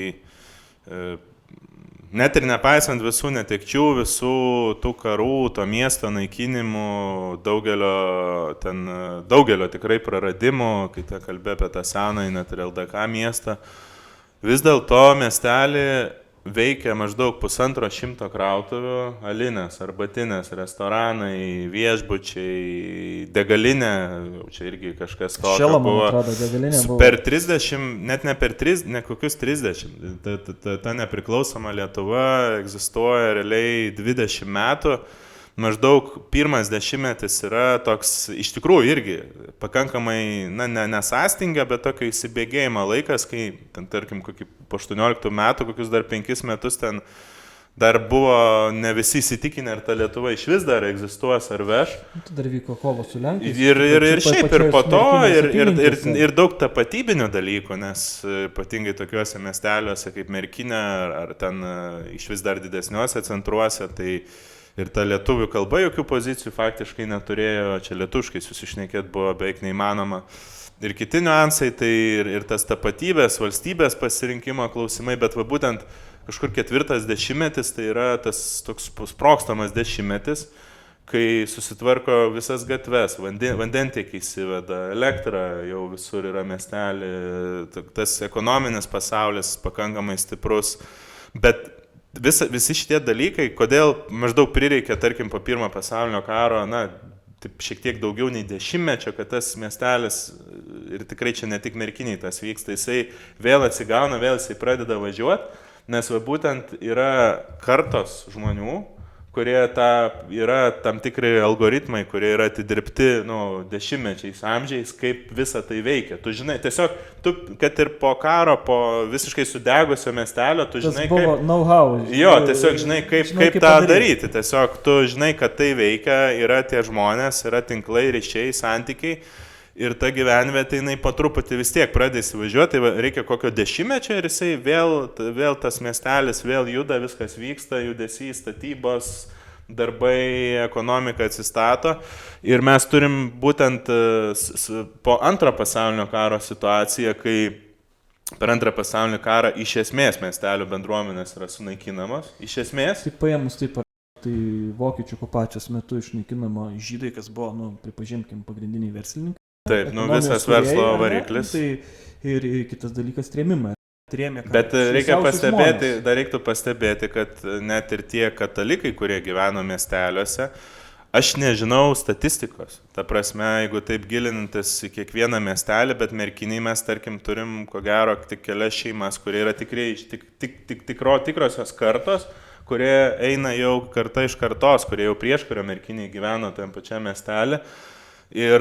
net ir nepaisant visų netekčių, visų tų karų, to miesto naikinimų, daugelio tikrai praradimų, kai te kalbė apie tą senąjį net ir LDK miestą, vis dėlto miestelį veikia maždaug 150 krautuvių, alinės, arbatinės, restoranai, viešbučiai, degalinė, čia irgi kažkas tokio Šela, man buvo. atrodo, degalinė buvo. Per 30, net ne per 30, ne kokius 30, ta nepriklausoma Lietuva egzistuoja realiai 20 metų. Maždaug pirmas dešimtmetis yra toks, iš tikrųjų irgi, pakankamai, nesąstinga, bet tokio įsibėgėjimo laikas, kai, ten, tarkim, po 18 metų, kokius dar 5 metus ten dar buvo ne visi įsitikinę, ar ta Lietuva iš vis dar egzistuos ar veš. Tai dar vyko kovo su Lenkais. Ir šiaip, ir po to, ir daug tapatybinių dalykų, nes ypatingai tokiuose miesteliuose kaip Merkinė, ar ten iš vis dar didesniuose centruose, tai ir ta lietuvių kalba jokių pozicijų faktiškai neturėjo, čia lietuviškai susišnekėti buvo beveik neįmanoma. Ir kiti niuansai, tai ir tas tapatybės, valstybės pasirinkimo klausimai, bet va būtent kažkur 4 dešimtmetis, tai yra tas toks sprogstamas dešimtmetis, kai susitvarko visas gatves, vandentiekiai įsiveda, elektra jau visur yra miestelį, tas ekonominis pasaulis pakankamai stiprus, bet visi šitie dalykai, kodėl maždaug prireikė, tarkim, po pirmo pasaulinio karo, taip šiek tiek daugiau nei 10-mečio, kad tas miestelis, ir tikrai čia ne tik Merkiniai tas vyksta, jisai vėl atsigauna, vėl jisai pradeda važiuoti, nes va būtent yra kartos žmonių, kurie yra tam tikri algoritmai, kurie yra atidirbti dešimtmečiais amžiais, kaip visa tai veikia. Tu žinai, tiesiog, kad ir po karo, po visiškai sudegusio miestelio, tu žinai, tas buvo know-how. Jo, tiesiog žinai, kaip tą daryti. Tiesiog tu žinai, kad tai veikia, yra tie žmonės, yra tinklai, ryšiai, santykiai. Ir ta gyvenvietė, jinai po truputį vis tiek pradeda įsivažiuoti, tai reikia kokio 10-mečio ir jisai vėl tas miestelis, vėl juda, viskas vyksta, judesys, statybos, darbai, ekonomika atsistato. Ir mes turim būtent po antro pasaulinio karo situaciją, kai per antrą pasaulinį karą iš esmės miestelio bendruomenės yra sunaikinamos. Iš esmės. Taip paėmus taip, tai vokiečių okupacijos metu išnaikinama žydai, kas buvo, pripažinkim, pagrindiniai verslininkai. Taip, visas verslo variklis. Tai ir kitas dalykas trėmimai. Bet reiktų pastebėti, kad net ir tie katalikai, kurie gyveno miesteliuose, aš nežinau statistikos. Ta prasme, jeigu taip gilinantis į kiekvieną miestelį, bet Merkiniai mes, tarkim, turim ko gero tik kelias šeimas, kurie yra tikrosios kartos, kurie eina jau karta iš kartos, kurie jau prieš kurio Merkiniai gyveno tam pačiam miestelį. Ir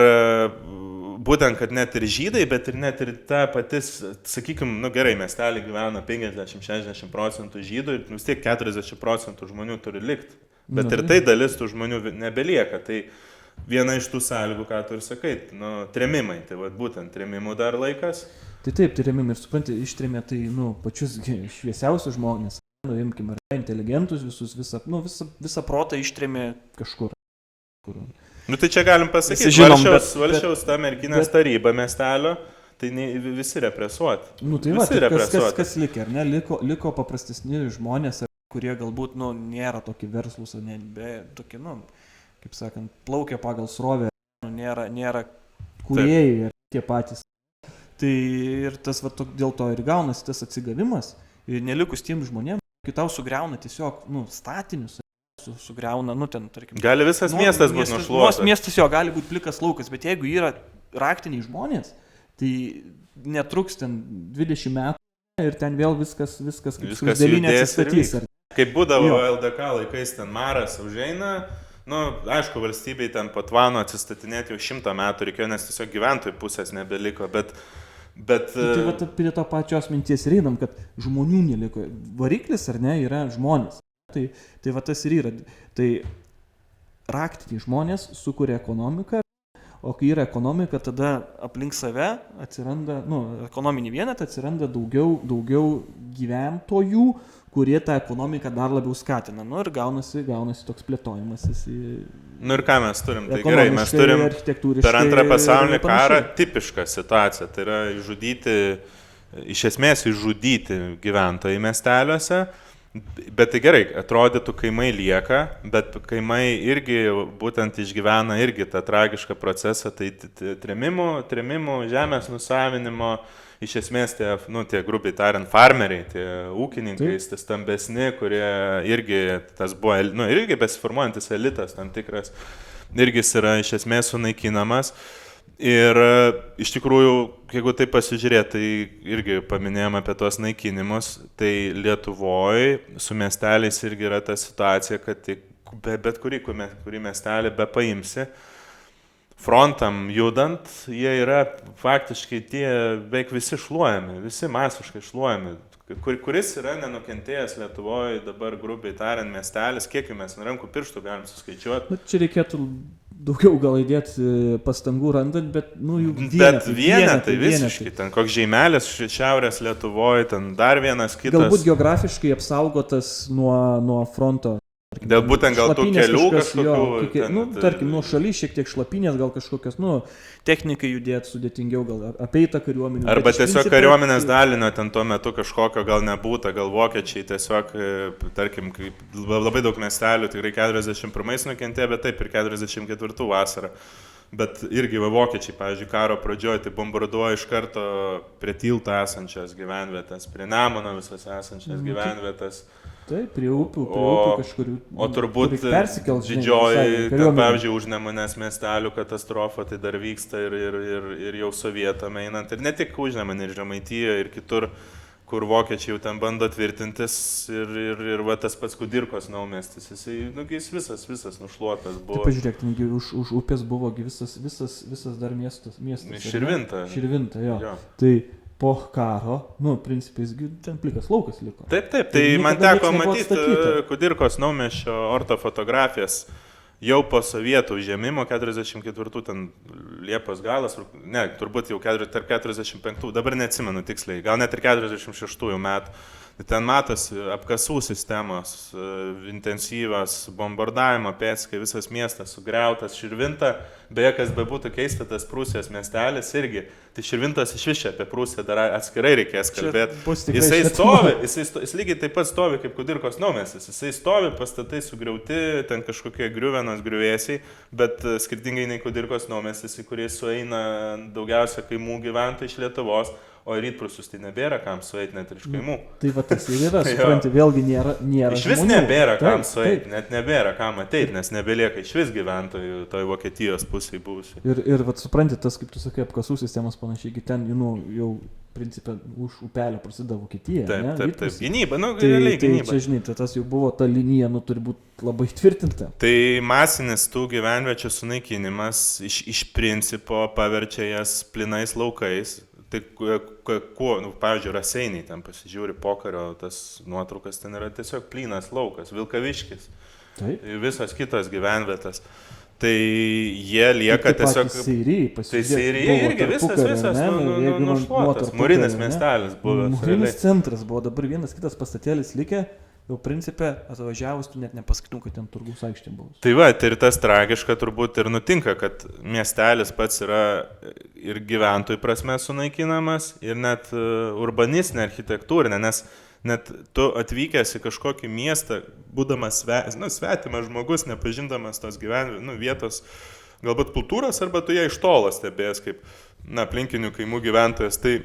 būtent, kad net ir žydai, bet ir net ir ta patys, sakykime, gerai, miestelį gyvena 50-60% žydų ir vis tiek 40% žmonių turi likti. Bet ir tai dalis tų žmonių nebelieka. Tai viena iš tų sąlygų, ką tu ir sakai, trėmimai. Tai būtent trėmimų dar laikas. Tai taip, trėmimai ir supranti, ištrėmė tai, pačius šviesiausius žmonės. Imkime, inteligentus visus, visą protą ištrėmė kažkur. Tai čia galim pasakyti, Valsčiaus ta Merkinės taryba miestelio, tai visi represuoti. Tai kas likė, ar ne? Liko paprastesni žmonės, kurie galbūt, nėra tokie verslus, tokie, kaip sakant, plaukia pagal srovę, nėra kūrėjai ir tie patys. Tai ir tas, dėl to ir gaunasi tas atsigavimas, ir nelikus tiem žmonėm, kitau sugriauna tiesiog, statinius, sugriauna, ten, tarkim. Gali visas miestas būti nušluotas. Miestas jo gali būti plikas laukas, bet jeigu yra raktiniai žmonės, tai netruks ten 20 metų ir ten vėl viskas kaip skruzdėlynė atsistatys. Kaip būdavo LDK laikais, ten maras užeina, aišku, valstybei ten po tvano atsistatinėti jau 100 metų reikėjo, nes tiesiog gyventojų pusės nebeliko, bet... Tai va prie to pačios minties ir einam, kad žmonių neliko. Variklis, ar ne, yra žmonės. Tai va tas ir yra. Tai raktiniai žmonės sukuria ekonomiką, o kai yra ekonomika, tada aplink save atsiranda, ekonominį vienetą atsiranda daugiau gyventojų, kurie tą ekonomiką dar labiau skatina. Ir gaunasi toks plėtojimasis. Ir ką mes turim? Tai gerai, mes turim per antrą pasaulinį karą tipišką situaciją. Tai yra iš esmės išžudyti gyventojai miesteliuose. Bet tai gerai, atrodytų kaimai lieka, bet kaimai irgi būtent išgyvena irgi tą tragišką procesą, tai trėmimų, žemės nusavinimo, iš esmės tie grubiai tariant farmeriai, tie ūkininkai, tie stambesni, kurie irgi tas buvo, irgi besiformuojantis elitas tam tikras, irgi yra iš esmės sunaikinamas. Ir iš tikrųjų, jeigu tai pasižiūrėti, tai irgi paminėjom apie tuos naikinimus, tai Lietuvoje su miesteliais irgi yra ta situacija, kad bet kurį miestelį be paimsi, frontam judant, jie yra faktiškai tie beveik visi šluojami, visi masiškai šluojami. Kuris yra nenukentėjęs Lietuvoje dabar grubiai tariant miestelis, kiek jų mes nuo rankų pirštų galim suskaičiuoti. Čia reikėtų daugiau gal įdėti pastangų randant, bet jų vienetai visiškai. Ten koks žeimelis šiaurės Lietuvoje, ten dar vienas kitas. Galbūt geografiškai apsaugotas nuo fronto. Dėl būtent gal tų kelių kažkokių. Tarkim, nuo šaly šiek tiek šlapinės, gal kažkokios, technikai judėti sudėtingiau, gal apeita kariuomenė. Arba tiesiog kariuomenės dalinio ten tuo metu kažkokio gal nebūta, gal vokiečiai tiesiog, tarkim, labai daug miestelių, tikrai 41 nukentėjo, bet taip ir 44 vasarą. Bet irgi vokiečiai, pavyzdžiui, karo pradžioje, tai bombarduoja iš karto prie tilto esančias gyvenvietės, prie Nemuno visas esančias gyvenvietės. Taip, prie upių kažkurių. O turbūt didžioji, pavyzdžiui, už Nemunės miestelių katastrofa, tai dar vyksta ir jau sovietam einant. Ir ne tik už Nemunę, ir Žemaitijoje, ir kitur, kur vokiečiai jau ten bando tvirtintis. Ir va tas pats Kudirkos naumiestis, jis visas nušluotas buvo. Taip, pažiūrėk, už upės buvo visas dar miestas. Širvinta, jo. Tai po karo, principais, ten plikas laukas liko. Taip, tai man teko matyti Kudirkos naumiesčio ortofotografijas jau po sovietų užėmimo 44, ten Liepos galas, turbūt jau tarp 45, dabar neatsimenu tiksliai, gal net ir 46 metų. Ten matosi apkasų sistemos, intensyvios bombardavimo pėdskai, visas miestas sugriautas, Širvinta, beje, kas bebūtų keista, tas Prūsijos miestelis irgi, tai Širvintas iš vis apie Prūsiją dar atskirai reikės kalbėti. Jis lygiai taip pat stovi kaip Kudirkos naumiestis, jisai stovi, pastatai sugriauti, ten kažkokie griuvenos griuvėsiai, bet skirtingai nei Kudirkos naumiestis, į kurį sueina daugiausia kaimų gyventojų iš Lietuvos, o į rytprūsius tai nebėra kam sueiti net ir iš kaimų. Tai va tas ir yra, supranti, vėlgi nėra iš vis žmonių. Nebėra kam sueiti, net nebėra kam ateiti, nes nebelieka iš vis gyventojų toj Vokietijos pusėje buvusiai. Ir va supranti, tas, kaip tu sakai, apkasų sistemos panašiai, ten jau principė už upelio prasideda Vokietija. Taip, gynyba, realiai gynyba. Čia, žinai, tas jau buvo, ta linija, turi būti labai tvirtinta. Tai masinis tų gyvenviečių sunaikinimas iš principo paverčia jas plinais laukais. Tai pavyzdžiui, Raseiniai, ten pasižiūri pokario, tas nuotraukas, ten yra tiesiog plynas laukas, Vilkaviškis, visos kitos gyvenvietės. Tai jie lieka tiesiog... Tai Seirijai irgi visas nušluotas. Mūrinis miestelis buvo. Mūrinis centras buvo, dabar vienas kitas pastatėlis likė. Jau principė, atvažiavus, tu net nepaskaitum, kad ten Turgaus aikštė buvo. Tai ir tas tragiška turbūt ir nutinka, kad miestelis pats yra ir gyventojų prasme sunaikinamas, ir net urbanistinė, architektūrinė, nes net tu atvykęs į kažkokį miestą, būdamas svetimas žmogus, nepažindamas tos vietos, galbūt kultūros, arba tu ją iš tolo stebės kaip aplinkinių kaimų gyventojas, tai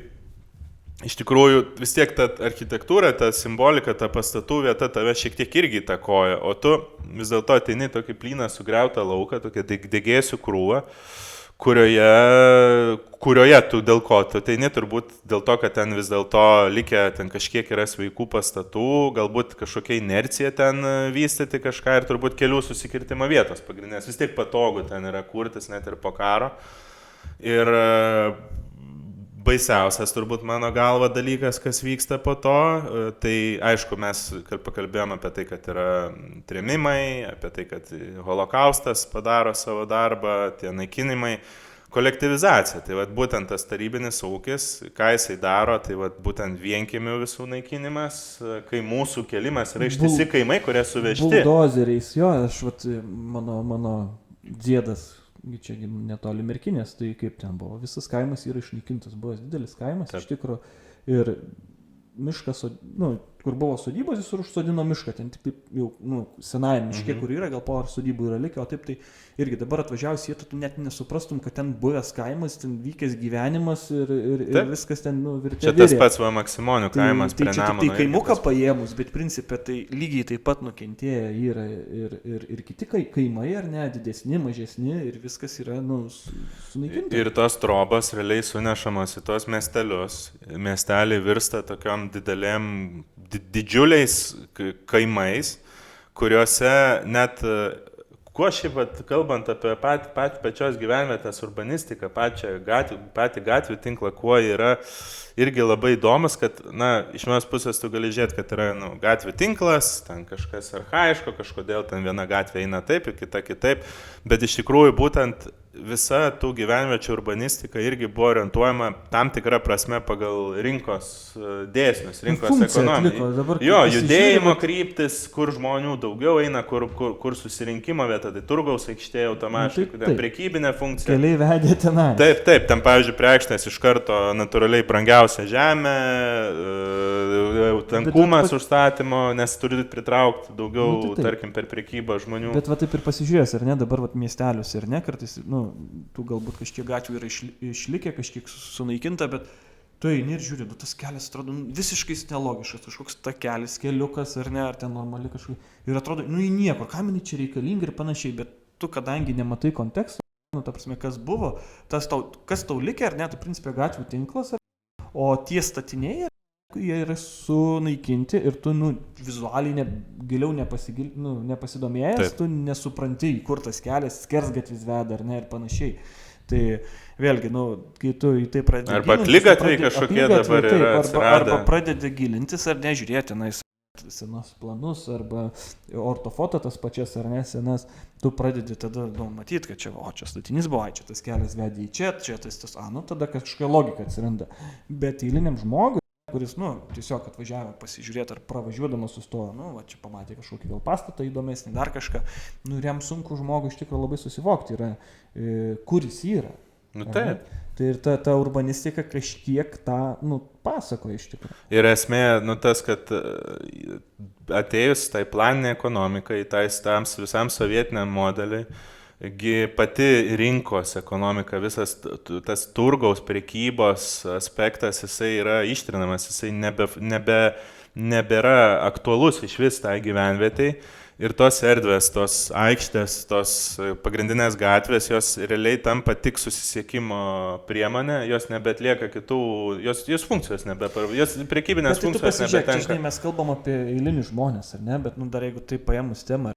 iš tikrųjų vis tiek ta architektūra, ta simbolika, ta pastatų vieta tave šiek tiek irgi įtakoja, o tu vis dėlto ateini tokį plyną sugriautą lauką, tokią degėsių krūvą, kurioje tu dėl ko, tu ateini turbūt dėl to, kad ten vis dėlto likę ten kažkiek yra sveikų pastatų, galbūt kažkokia inercija ten vystyti kažką ir turbūt kelių susikirtimo vietos pagrindinės, vis tiek patogu ten yra kurtis net ir po karo. Ir baisiausias turbūt mano galva dalykas, kas vyksta po to, tai aišku, mes pakalbėjome apie tai, kad yra trėmimai, apie tai, kad holokaustas padaro savo darbą, tie naikinimai, kolektyvizacija, tai vat būtent tas tarybinis ūkis, ką jisai daro, tai vat būtent vienkiemių visų naikinimas, kai mūsų kelimas yra ištisi kaimai, kurie suvežti. Buldozeriais, jo, aš vat mano dėdas, čia netoli Merkinės, tai kaip ten buvo, visas kaimas yra išnaikintas, buvo didelis kaimas, iš tikrųjų, ir miškas, kur buvo sodybos, jis ir užsodino mišką, ten tik taip jau, senajam miške, kur yra, gal po ar sodybų yra likę, o taip tai irgi dabar atvažiavus jie, tu net nesuprastum, kad ten buvęs kaimas, ten vykęs gyvenimas ir viskas ten, virtė. Čia tas pats va Maksimonių kaimas prie Nemuno. Tai kaimuką paėmus, bet principė tai lygiai taip pat nukentėję yra ir kiti kaimai, ar ne, didesni, mažesni ir viskas yra, sunaikinta. Ir tos trobos realiai sunešamos į tos miestelius. Miesteliai virsta tokiom didžiuliais kaimais, kuriuose net, kuo šiaip kalbant apie pačios gyvenvietės urbanistiką, patį gatvių tinklą, kuo yra irgi labai įdomus, kad, iš vienos pusės tu gali žiūrėti, kad yra, gatvių tinklas, ten kažkas archaiško, kažkodėl ten viena gatvė eina taip ir kita kitaip, bet iš tikrųjų būtent visa tų gyvenviečių urbanistika irgi buvo orientuojama tam tikrą prasme pagal rinkos dėsnius, rinkos ekonomiją. Jo, judėjimo kryptis, kur žmonių daugiau eina, kur susirinkimo vieta, tai turgaus aikštė automatiškai, prekybinė funkcija. Keliai vedė tenai. Taip, ten pavyzdžiui prie aikštės iš karto natūraliai brangiausia žemė, tankumas užstatymo, nes turi pritraukti daugiau, tarkim, per prekybą žmonių. Bet va taip ir pasižiūrės, ar ne, dabar va miestelius ir ne, kartais, tu galbūt kažkiek gatvių yra išlikę, kažkiek sunaikinta, bet tu eini ir žiūri, tas kelias atrodo visiškai nelogiškas, kažkoks takelis, keliukas ar ne, ar ten normali kažkokia. Ir atrodo, į niekur, kam jinai čia reikalinga ir panašiai, bet tu kadangi nematai konteksto, ta prasme, kas buvo, kas tau likė ar ne, tai principė gatvių tinklas, o tie statiniai, jie yra sunaikinti ir tu vizualiai giliau nepasidomėjęs, tu nesupranti, kur tas kelias, skersgatvis veda ar ne ir panašiai. Tai vėlgi, kai tu į tai pradedi arba akligatviai kažkokie dabar yra atsiradę. Arba pradedi gilintis ar nežiūrėti, senos planus arba ortofoto tas pačias ar ne senas, tu pradedi tada matyti, kad čia statinys buvo, čia tas kelias vedė į čia tas, tada kažkokia logika atsiranda. Bet eiliniam žmogui, kuris, tiesiog atvažiavo pasižiūrėti ar pravažiuodamas sustojo, čia pamatė kažkokį vėl pastatą įdomesnį, dar kažką, jam sunku žmogui iš tikrųjų labai susivokti yra, kur jis yra. Taip. Tai ir ta urbanistika kažkiek tą, pasakoja iš tikrųjų. Ir esmė, tas, kad atėjus tai planinė ekonomikai, tam visam sovietiniam modeliui, pati rinkos ekonomika, visas tas turgaus prekybos aspektas, jisai yra ištrinamas, jisai nebėra aktualus iš vis tai gyvenvietei. Ir tos erdvės, tos aikštės, tos pagrindinės gatvės, jos realiai tampa tik susisiekimo priemonė, jos nebeatlieka kitų, jos funkcijos jos prekybinės funkcijos nebetenka. Žinai, mes kalbam apie eilinių žmonės, ar ne, bet dar jeigu tai paėmus temą,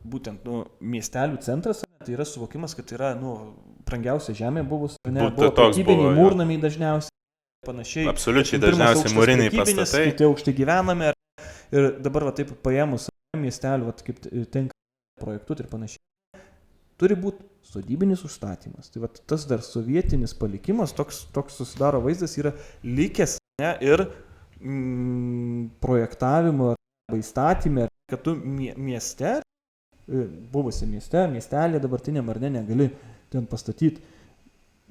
būtent miestelių centras, tai yra suvokimas, kad yra brangiausia žemė buvus, buvo prekybiniai mūrnamiai dažniausiai, panašiai. Absoliučiai dažniausiai mūriniai pastatai. Kiti aukštai gyvename ir dabar va taip paėmus miestelių, kaip tenka projektuoti ir panašiai. Turi būti sodybinis užstatymas. Tai tas dar sovietinis palikimas, toks susidaro vaizdas yra likęs ir projektavimo arba įstatymė, kad tu mieste, buvusi miestelė dabartiniam ar ne, negali ten pastatyti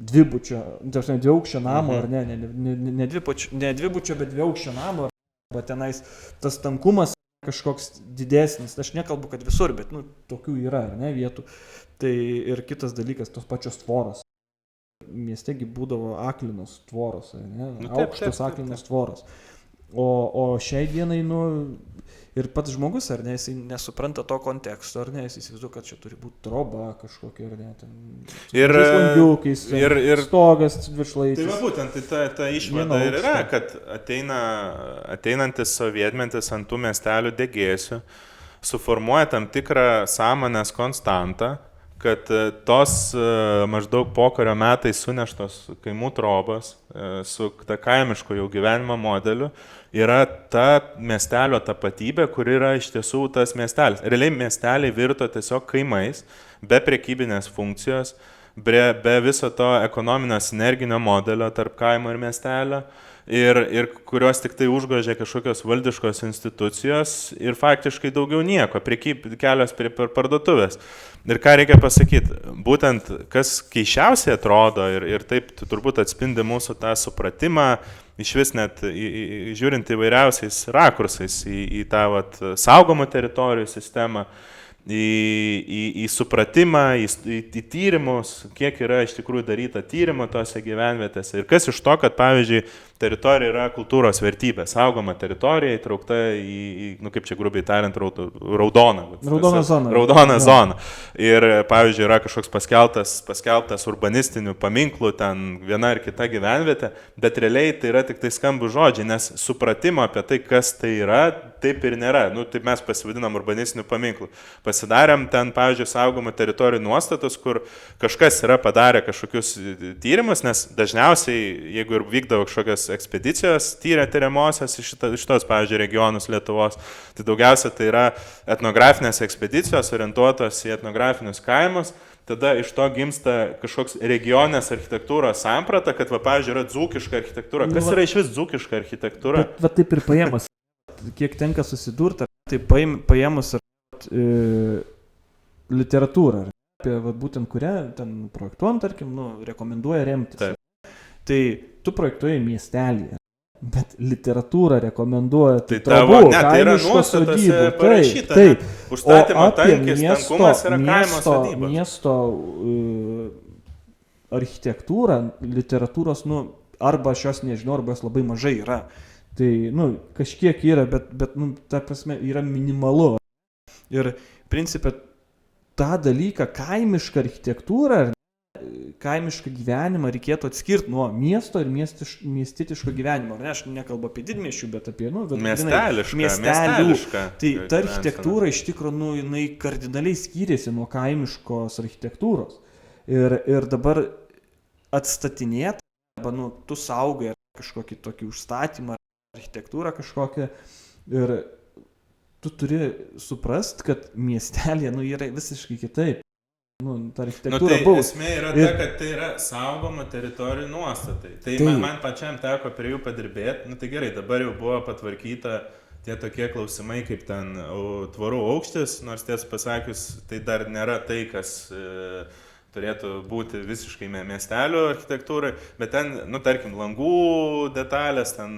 dviaukščio namo ar ne dvibučio, bet dviaukščio namo, arba tenais tas tankumas kažkoks didesnis, aš nekalbu, kad visur, bet tokių yra, ar ne, vietų. Tai ir kitas dalykas, tos pačios tvoros. miestegi būdavo aklinos tvoros, ne? Nu, taip, Aukštos taip. aklinos tvoros. O šiai dienai, ir pats žmogus, ar ne, jisai nesupranta to konteksto, ar ne, jis įsivaizduoja, kad čia turi būti troba kažkokia, ar ne, ten langiukais, stogas viršlaitis. Tai va būtent, ta išvada ir yra, kad ateinantis sovietmetis ant tų miestelių degėsių suformuoja tam tikrą sąmonės konstantą, kad tos maždaug pokario metais suneštos kaimų trobos su ta kaimiško jau gyvenimo modeliu yra ta miestelio tapatybė, kur yra iš tiesų tas miestelis. Realiai miesteliai virto tiesiog kaimais, be prekybinės funkcijos, be viso to ekonominio sinerginio modelio tarp kaimo ir miestelio. Ir kurios tik tai užgožė kažkokios valdiškos institucijos ir faktiškai daugiau nieko, kelios prie parduotuvės. Ir ką reikia pasakyti, būtent kas keiščiausiai atrodo ir taip turbūt atspindi mūsų tą supratimą, iš vis net žiūrint įvairiausiais rakursais į tą saugomų teritorijų sistemą, į supratimą, į tyrimus, kiek yra iš tikrųjų daryta tyrimo tose gyvenvietėse. Ir kas iš to, kad, pavyzdžiui, teritorija yra kultūros vertybė, saugoma teritorija įtraukta kaip čia grubiai tariant, raudona zona. Ir, pavyzdžiui, yra kažkoks paskelbtas urbanistinių paminklų, ten viena ar kita gyvenvietė, bet realiai tai yra tik tai skambų žodžiai, nes supratimo apie tai, kas tai yra, taip ir nėra. Taip mes pasivadinam urbanistinių paminklų. Pasidarėm ten, pavyzdžiui, saugomų teritorijų nuostatus, kur kažkas yra padarę kažkokius tyrimus, nes dažniausiai, jeigu ir vykdavo kažkokios ekspedicijos tyriamosios iš tos, pavyzdžiui, regionus Lietuvos, tai daugiausia tai yra etnografinės ekspedicijos orientuotos į etnografinius kaimus. Tada iš to gimsta kažkoks regionės architektūros samprata, kad, pavyzdžiui, yra dzūkiška architektūra. Kas yra iš vis dzūkiška architektūra? Bet taip ir paėmus, kiek tenka susidurti, tai paėmus literatūrą, apie būtent kurią ten projektuojant, tarkim, rekomenduoja remtis. Taip. Tai tu projektuoji miestelį, bet literatūra rekomenduoja tai kaimiško sodybų. Taip. Užstatymo tankis, tankumas yra kaimo sodybos. Miesto architektūra, literatūros, arba aš jos nežinau, arba jos labai mažai yra. Tai, kažkiek yra, bet ta prasme, yra minimalu. Ir, principė, tą dalyką, kaimišką architektūrą, kaimišką gyvenimą reikėtų atskirti nuo miesto ir miestietiško gyvenimo. Aš nekalbu apie didmiesčių, bet apie, miestelišką. Tai ta architektūra iš tikrųjų, jinai kardinaliai skyrėsi nuo kaimiškos architektūros. Ir dabar atstatinėti, arba, tu saugai kažkokį tokį užstatymą, architektūrą kažkokią, ir tu turi suprast, kad miestelė, yra visiškai kitaip. Ta architektūra buvo. Esmė yra ta, kad tai yra saugoma teritorijų nuostatai. Tai man pačiam teko prie jų padirbėti. Tai gerai, dabar jau buvo patvarkyta tie tokie klausimai, kaip ten tvorų aukštis, nors tiesą pasakius, tai dar nėra tai, kas turėtų būti visiškai miestelių architektūrai, bet ten, tarkim, langų detalės, ten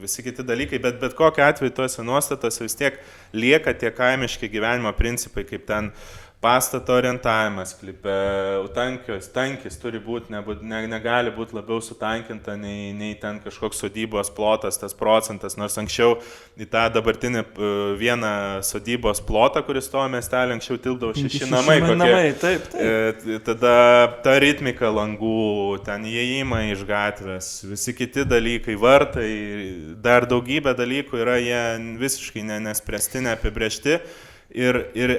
visi kiti dalykai, bet kokiu atveju tuose nuostatose vis tiek lieka tie kaimiški gyvenimo principai, kaip ten pastato orientavimas klipe, tankis turi būti, negali būti labiau sutankinta nei ten kažkoks sodybos plotas, tas procentas, nors anksčiau į tą dabartinį vieną sodybos plotą, kuris to miestelį anksčiau tildavo 6 namai. Taip. Tada ta ritmika langų, ten įėjimai iš gatvės, visi kiti dalykai, vartai, dar daugybė dalykų yra jie visiškai nespręsti, neapibrėžti. Ir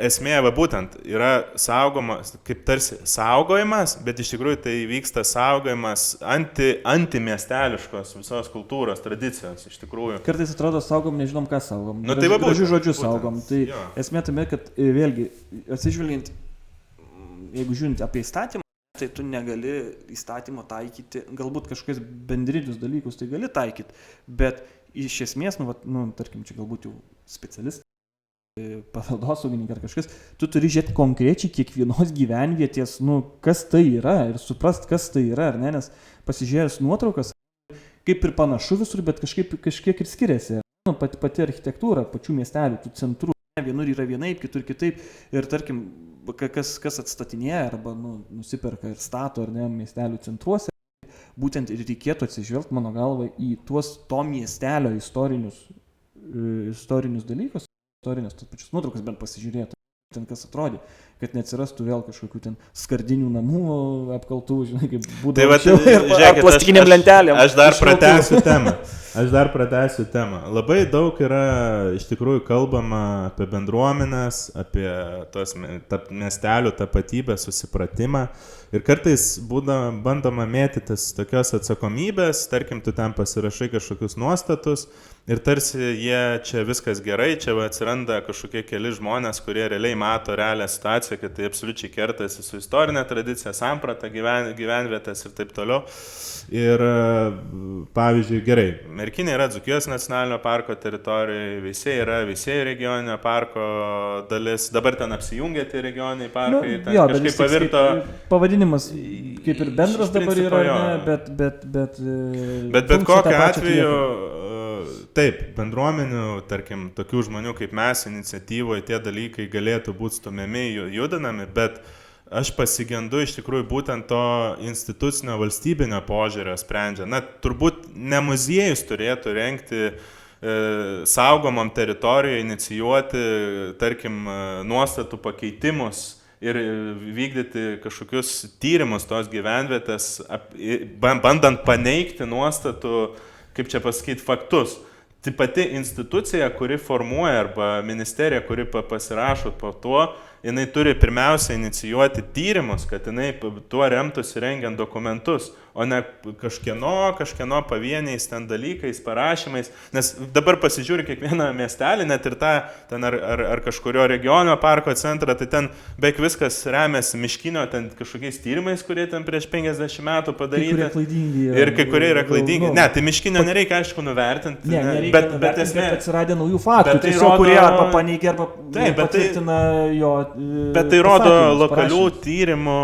esmė, būtent, yra saugomas, kaip tarsi saugojimas, bet iš tikrųjų tai vyksta saugojimas antimiesteliškos visos kultūros, tradicijos, iš tikrųjų. Kartais atrodo saugom, nežinom, ką saugom. Gražių žodžių saugom. Tai esmė tame, kad vėlgi, atsižvelgiant, jeigu žiūrint apie įstatymą, tai tu negali įstatymo taikyti, galbūt kažkokius bendrinius dalykus tai gali taikyti, bet iš esmės, tarkim, čia galbūt jau specialistai, paveldosaugininkai ar kažkas, tu turi žiūrėti konkrečiai kiekvienos gyvenvietės, kas tai yra ir suprast, kas tai yra, ar ne, nes pasižiūrėjus nuotraukas, kaip ir panašu visur, bet kažkiek ir skiriasi. Pati architektūra, pačių miestelių, tų centrų, vienur yra vienaip, kitur kitaip, ir tarkim, kas atstatinėja arba nusiperka ir stato, ar ne, miestelių centruose, būtent ir reikėtų atsižvelgti, mano galva, į to miestelio istorinius dalykus, istorinės tos pačios nuotraukas bent pasižiūrėtų, ten kas atrodė, kad neatsirastų vėl kažkokių ten skardinių namų apkaltų, žinai, kaip būdavo ar plastikiniam lentelėm. Aš dar pratęsiu temą. Labai daug yra iš tikrųjų kalbama apie bendruomenes, apie tos miestelių tapatybę, susipratimą. Ir kartais bandoma mėtytis tokios atsakomybės, tarkim, tu ten pasirašai kažkokius nuostatus ir tarsi jie čia viskas gerai, čia atsiranda kažkokie keli žmonės, kurie realiai mato realią situaciją, kad tai absoliučiai kertasi su istorinė tradicija, samprata, gyvenvietės ir taip toliau. Ir pavyzdžiui, gerai, Merkinė yra Dzūkijos nacionalinio parko teritorijoje, Veisiejai yra Veisiejų regioninio parko dalis, dabar ten apsijungia tie regioniniai parkai, ten kažkaip pavirto... Pavadinimas kaip ir bendras dabar yra, bet kokiu atveju, taip, bendruomenių, tarkim, tokių žmonių kaip mes iniciatyvoje tie dalykai galėtų būti stumiami, judinami, bet aš pasigendu iš tikrųjų būtent to institucinio valstybinio požiūrio sprendžia. Na, turbūt ne muziejus turėtų rengti saugomam teritorijoje, inicijuoti, tarkim, nuostatų pakeitimus ir vykdyti kažkokius tyrimus tos gyvenvietės, bandant paneigti nuostatų, kaip čia pasakyti, faktus. Tai pati institucija, kuri formuoja, arba ministerija, kuri pasirašo po tuo, jinai turi pirmiausia inicijuoti tyrimus, kad jinai tuo remtųsi rengiant dokumentus, o ne kažkieno pavieniais ten dalykais, parašymais. Nes dabar pasižiūri kiekvieną miestelį, net ir tą ten ar kažkurio regioninio parko centrą, tai ten beveik viskas remiasi Miškinio ten kažkokiais tyrimais, kurie ten prieš 50 metų padaryti. Kai kurie yra klaidingi. Ne, tai Miškinio nereikia, aišku, nuvertinti. Bet atsiradė naujų faktų, tiesiog kurie arba paneigia, arba patvirtina jo. Bet tai rodo lokalių tyrimų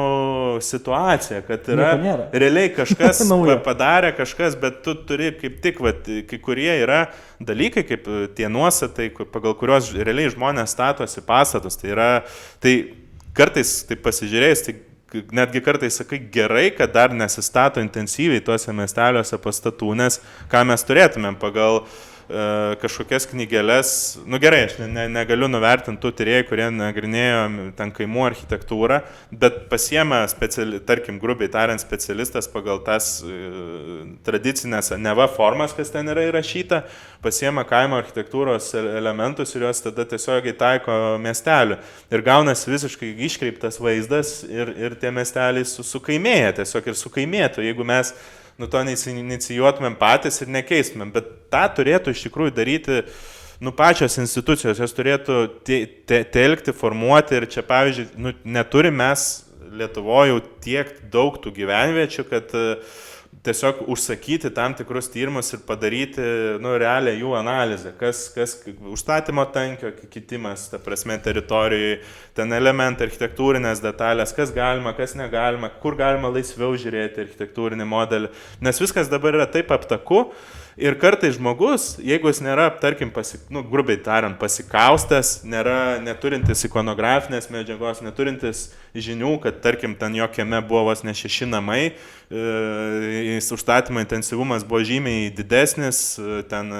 situaciją, kad yra realiai kažkas padarė kažkas, bet tu turi kaip tik, kai kurie yra dalykai, kaip tie nuostatai, pagal kuriuos realiai žmonės statosi pastatus. Tai kartais, tai pasižiūrėjus, tai netgi kartais sakai gerai, kad dar nesistato intensyviai tuose miesteliuose pastatų, nes ką mes turėtumėm pagal kažkokias knygelės, gerai, aš negaliu nuvertinti tų tyrėjų, kurie nagrinėjo ten kaimų architektūrą, bet pasiema, tarkim, grubiai tariant, specialistas pagal tas tradicinės neva formas, kas ten yra įrašyta, pasiema kaimo architektūros elementus ir juos tada tiesiogiai taiko miestelių. Ir gaunasi visiškai iškreiptas vaizdas ir tie miesteliai sukaimėja, tiesiog ir sukaimėtų, jeigu mes to inicijuotumėm patys ir nekeistumėm, bet tą turėtų iš tikrųjų daryti pačios institucijos, jos turėtų telkti, formuoti ir čia, pavyzdžiui, neturim mes Lietuvoje jau tiek daug tų gyvenviečių, kad tiesiog užsakyti tam tikrus tyrimus ir padaryti realią jų analizę, kas užstatymo tankio kitimas, ta prasme, teritorijoje, ten elementai, architektūrinės detalės, kas galima, kas negalima, kur galima laisviau žiūrėti architektūrinį modelį, nes viskas dabar yra taip aptaku ir kartais žmogus, jeigu jis nėra, tarkim, grubiai tariant, pasikaustęs, neturintis ikonografinės medžiagos, neturintis žinių, kad, tarkim, ten jo kieme buvo vos ne 6 namai, užstatymo intensyvumas buvo žymiai didesnis, ten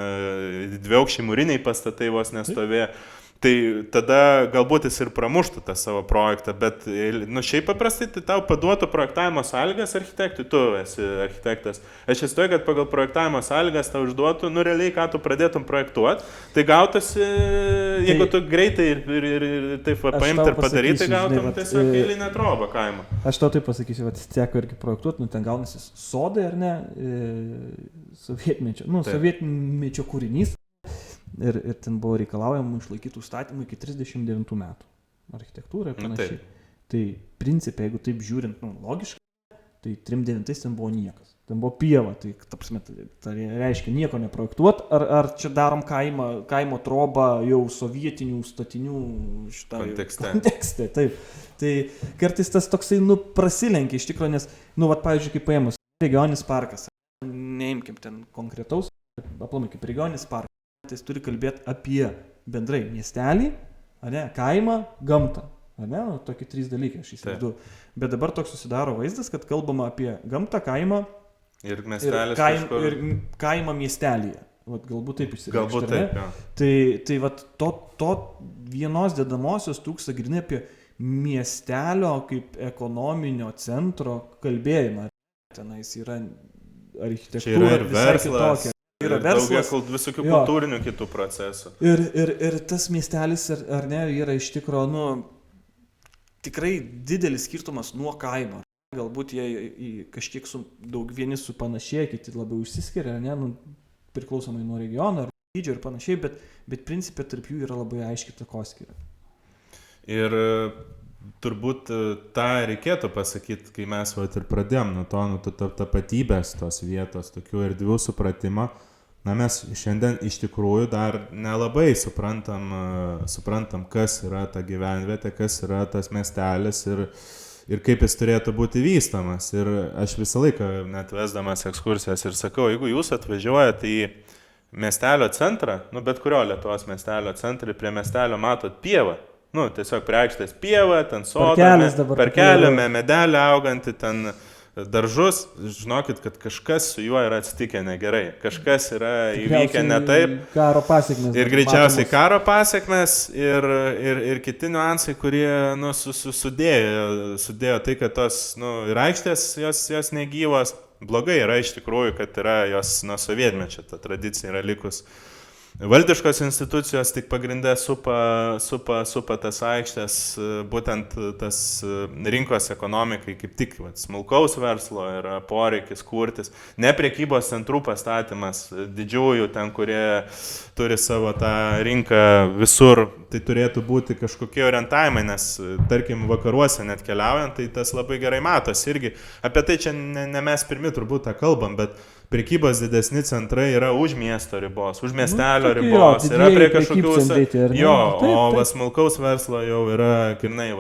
dviaukščiai mūriniai pastatai vos nestovėjo. Tai tada galbūt jis ir pramuštų tą savo projektą, bet šiaip paprastai tai tau paduotų projektavimo sąlygas architektui, tu esi architektas. Aš įsivaizduoju, kad pagal projektavimo sąlygas tau užduotų, realiai, ką tu pradėtum projektuoti, tai gautųsi, jeigu tu greitai ir taip paimti ir padaryti, tai gautum tiesiog eilinę trobą kaimo. Aš tau taip pasakysiu, teko irgi projektuoti, ten gaunasi sodai ar ne, sovietmečio kūrinys. Ir ten buvo reikalaujama išlaikyti užstatymą iki 39 metų. Architektūra ir panašiai. Tai principė, jeigu taip žiūrint, logiškai, tai 39 ten buvo niekas. Ten buvo pieva, tai reiškia nieko neprojektuot, ar čia darom kaimo trobą jau sovietinių statinių kontekste. Taip. Tai kartais tas toksai, prasilenkia iš tikrųjų, nes, pavyzdžiui, kaip paėmus regioninis parkas, neimkim ten konkretaus, aplamai kaip regioninis parkas. Tai jis turi kalbėti apie bendrai miestelį, kaimą, gamtą. ne, nu, tokie 3 dalykai, aš įsivaizduoju. Bet dabar toks susidaro vaizdas, kad kalbama apie gamtą, kaimą ir miestelis ir kaimą miestelėje. Vat, galbūt taip išsireikšti. Galbūt taip, jo. Tai vat, to vienos dedamosios trūksta grynai apie miestelio kaip ekonominio centro kalbėjimą. Tenais yra architektūra ir visai kitokia. Yra verslas, visokių kultūrinių kitų procesų. Ir tas miestelis, ar ne, yra iš tikro, nu, tikrai didelis skirtumas nuo kaimo. Galbūt jie kažkiek vieni supanašėja, kiti labiau išsiskiria, ne, nu, priklausomai nuo regiono ar dydžio ir panašiai, bet principė tarp jų yra labai aiški takoskyra. Ir turbūt tą reikėtų pasakyti, kai mes ir pradėjom nuo to tapatybės tos vietos, tokių erdvių supratimo. Na, mes šiandien iš tikrųjų dar nelabai suprantam, kas yra ta gyvenvietė, kas yra tas miestelis ir kaip jis turėtų būti vystomas. Ir aš visą laiką net vesdamas ekskursijas ir sakau, jeigu jūs atvažiuojate į miestelio centrą, nu bet kurio Lietuvos miestelio centrą, prie miestelio matot pievą, nu tiesiog prie aikštės pievą, ten sodą, parkelį, medelį augantį, ten daržus, žinokit, kad kažkas su juo yra atsitikę negerai, kažkas yra įvykę ne taip. Karo pasiekmes. Ir greičiausiai karo pasiekmes ir kiti niuansai, kurie nu, sudėjo tai, kad tos ir aikštės jos negyvos. Blogai yra iš tikrųjų, kad yra jos nuo sovietmečio, ta tradicija yra likus. Valdiškos institucijos tik pagrindę supa tas aikštės, būtent tas rinkos ekonomikai, kaip tik smulkaus verslo yra poreikis kurtis, ne prekybos centrų pastatymas, didžiųjų ten, kurie turi savo tą rinką visur, tai turėtų būti kažkokie orientavimai, nes tarkim vakaruose net keliaujant, tai tas labai gerai matosi irgi. Apie tai čia ne mes pirmi turbūt tą kalbam, bet prekybos didesni centrai yra už miesto ribos, už miestelio ribos, yra prie kažkokių... O smulkaus verslo jau yra, kirnai,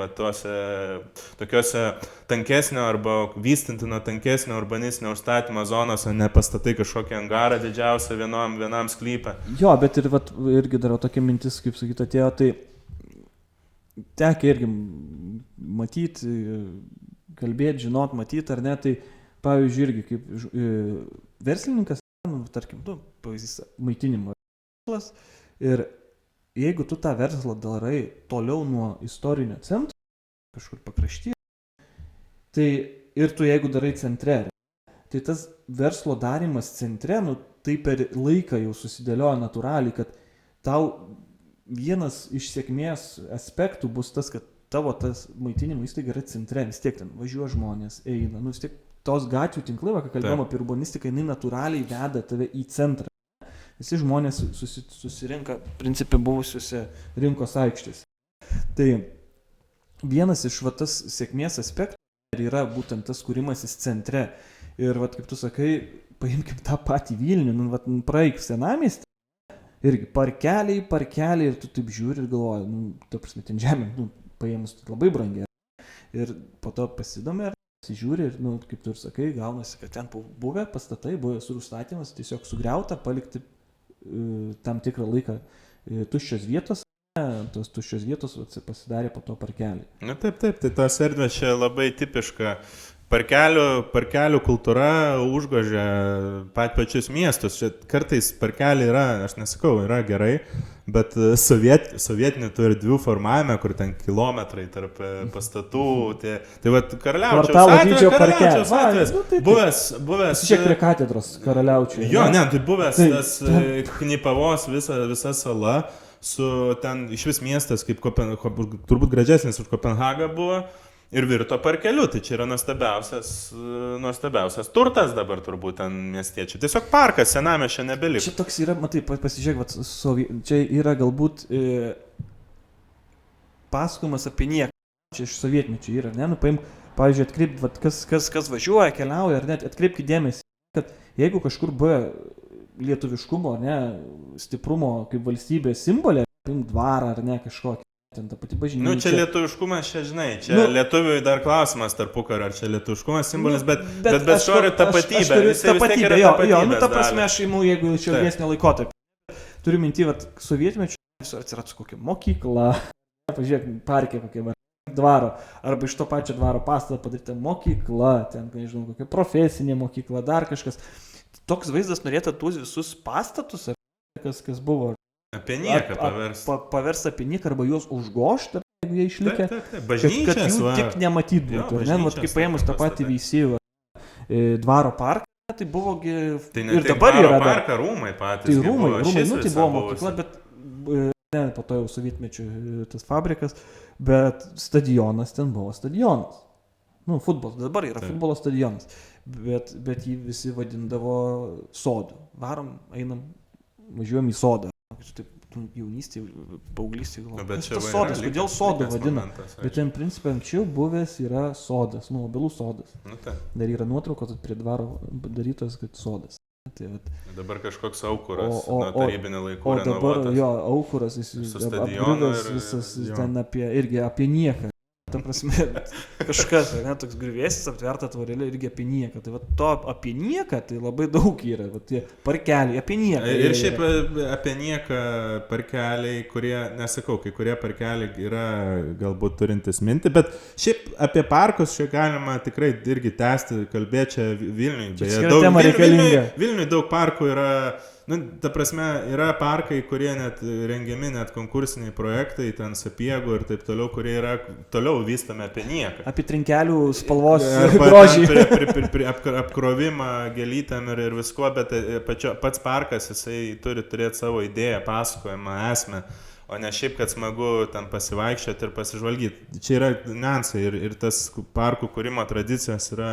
tokiuose tankesnio arba vystintino tankesnio urbanistinio užstatymo zonose, nepastatai kažkokią angarą didžiausią vienam sklype. Jo, bet irgi darau tokia mintis, kaip sakyt, atėjo, tai tekia irgi matyti, kalbėti, žinot, matyti ar ne, tai pavyzdžiui, irgi kaip verslininkas, tarkim, pavyzdys maitinimo verslas, ir jeigu tu tą verslą darai toliau nuo istorinio centro, kažkur pakraštyje, tai ir tu jeigu darai centre, tai tas verslo darimas centre, tai per laiką jau susidėlioja natūraliai, kad tau vienas iš sėkmės aspektų bus tas, kad tavo tas maitinimo įstaiga yra centre, vis tiek ten važiuoja žmonės, eina, vis tiek tos gatvių tinklai, kai kalbėjom apie urbanistiką, jinai natūraliai veda tave į centrą. Visi žmonės susirenka principė buvusiuose rinkos aikštėse. Tai vienas iš tas sėkmės aspektų yra būtent tas kūrimasis centre. Ir kaip tu sakai, paimkim tą patį Vilnių, praeik senamiestį, irgi parkeliai, ir tu taip žiūri ir galvoji, ta prasme, ten žemė, paėmus labai brangiai. Ir po to pasidomi, pasižiūri ir, kaip tu ir sakai, gaunasi, kad ten buvę pastatai, buvęs užstatymas, tiesiog sugriauta, palikti tam tikrą laiką tuščios vietos, tos tuščios vietos pasidarė po to parkelį. Taip, tai tos erdvės čia labai tipiška. Parkelių kultūra užgožia pačius miestus. Čia kartais parkeliai yra, aš nesakau, yra gerai, bet sovietinių tų erdvių formavime, kur ten kilometrai tarp pastatų, tai Karaliaučiaus atvejs, buvęs... Šiek prie katedros Karaliaučių. Jo, tai buvęs tas Knipavos visa sala, su ten iš vis miestas, kaip turbūt gražesnis už Kopenhagą buvo, ir virto parkeliu, tai čia yra nuostabiausias turtas dabar turbūt ten miestiečių. Tiesiog parkas, senamiesčio nebeliko. Čia toks yra, matai, pasižiūrėk, čia yra galbūt pasakojimas apie nieką. Čia iš sovietmečio yra, ne? Paim, pavyzdžiui, atkreipti, kas važiuoja, keliauja, ar net atkreipkite dėmesį, kad jeigu kažkur buvo lietuviškumo, ne, stiprumo kaip valstybės simbolė, paim dvarą ar ne kažkokį. Ten ta pati bažnyčia. Čia lietuviškumas, čia žinai, lietuviui dar klausimas tarpukario, ar čia lietuviškumas simbolis, bet šori tapatybė. Tapatybė, jo, ta prasme, aš įimu, jeigu čia ilgesnio laikotarpio. Turiu minti, sovietmečio atsirado kokia mokykla, pažiūrėk, parke kokia, dvaro, arba iš to pačio dvaro pastato padaryta mokykla, ten, nežinau, kokia profesinė mokykla, dar kažkas. Toks vaizdas norėtų tuos visus pastatus, kas buvo. Apie nieką Paverst apie nieką arba juos užgošti, jeigu jie išlikę. Taip. Bažnyčias, kad jų tik nematyt būtų. Kaip paėmus tą patį Veisiejų dvaro parką, tai buvogi... Tai ne, ir dabar yra parką, rūmai patys. Tai rūmai, tai buvo mokykla, bet ne, po to jau sovietmečių tas fabrikas, bet stadionas ten buvo stadionas. Futbolas, dabar yra futbolo stadionas, bet jį visi vadindavo sodu. Varom, einam, važiuojam į sodą. Taip, jaunystėje, paauglystėje galvoju. Kas tas sodas, kodėl sodu vadina? Bet ten principė anksčiau buvęs yra sodas, obelų sodas. Dar yra nuotraukos prie dvaro darytos, kad sodas. Dabar kažkoks aukuras nuo tarybinio laikų renovuotas. O dabar jo aukuras, jis apgriuvęs visas ten apie nieką. Ta prasme, kažkas, toks griuvėsis aptverta tvorelė irgi apie nieką. Tai va to apie nieką tai labai daug yra. Va tie parkeliai apie nieką. Ir šiaip apie nieką parkeliai, kurie, nesakau, kai kurie parkeliai yra galbūt turintis mintį, bet šiaip apie parkus čia galima tikrai irgi tęsti, kalbėti čia Vilniui. Vilniui daug parkų yra. Ta prasme, yra parkai, kurie net rengiami, net konkursiniai projektai, ten Sapiegų ir taip toliau, kurie yra toliau vystami apie nieką. Apie trinkelių spalvos grožį. Apkrovimą gėlytėm ir visko, bet pats parkas, jisai turi turėti savo idėją, pasakojimą, esmę, o ne šiaip, kad smagu ten pasivaikščioti ir pasižvalgyti. Čia yra niuansai ir tas parkų kūrimo tradicijos yra...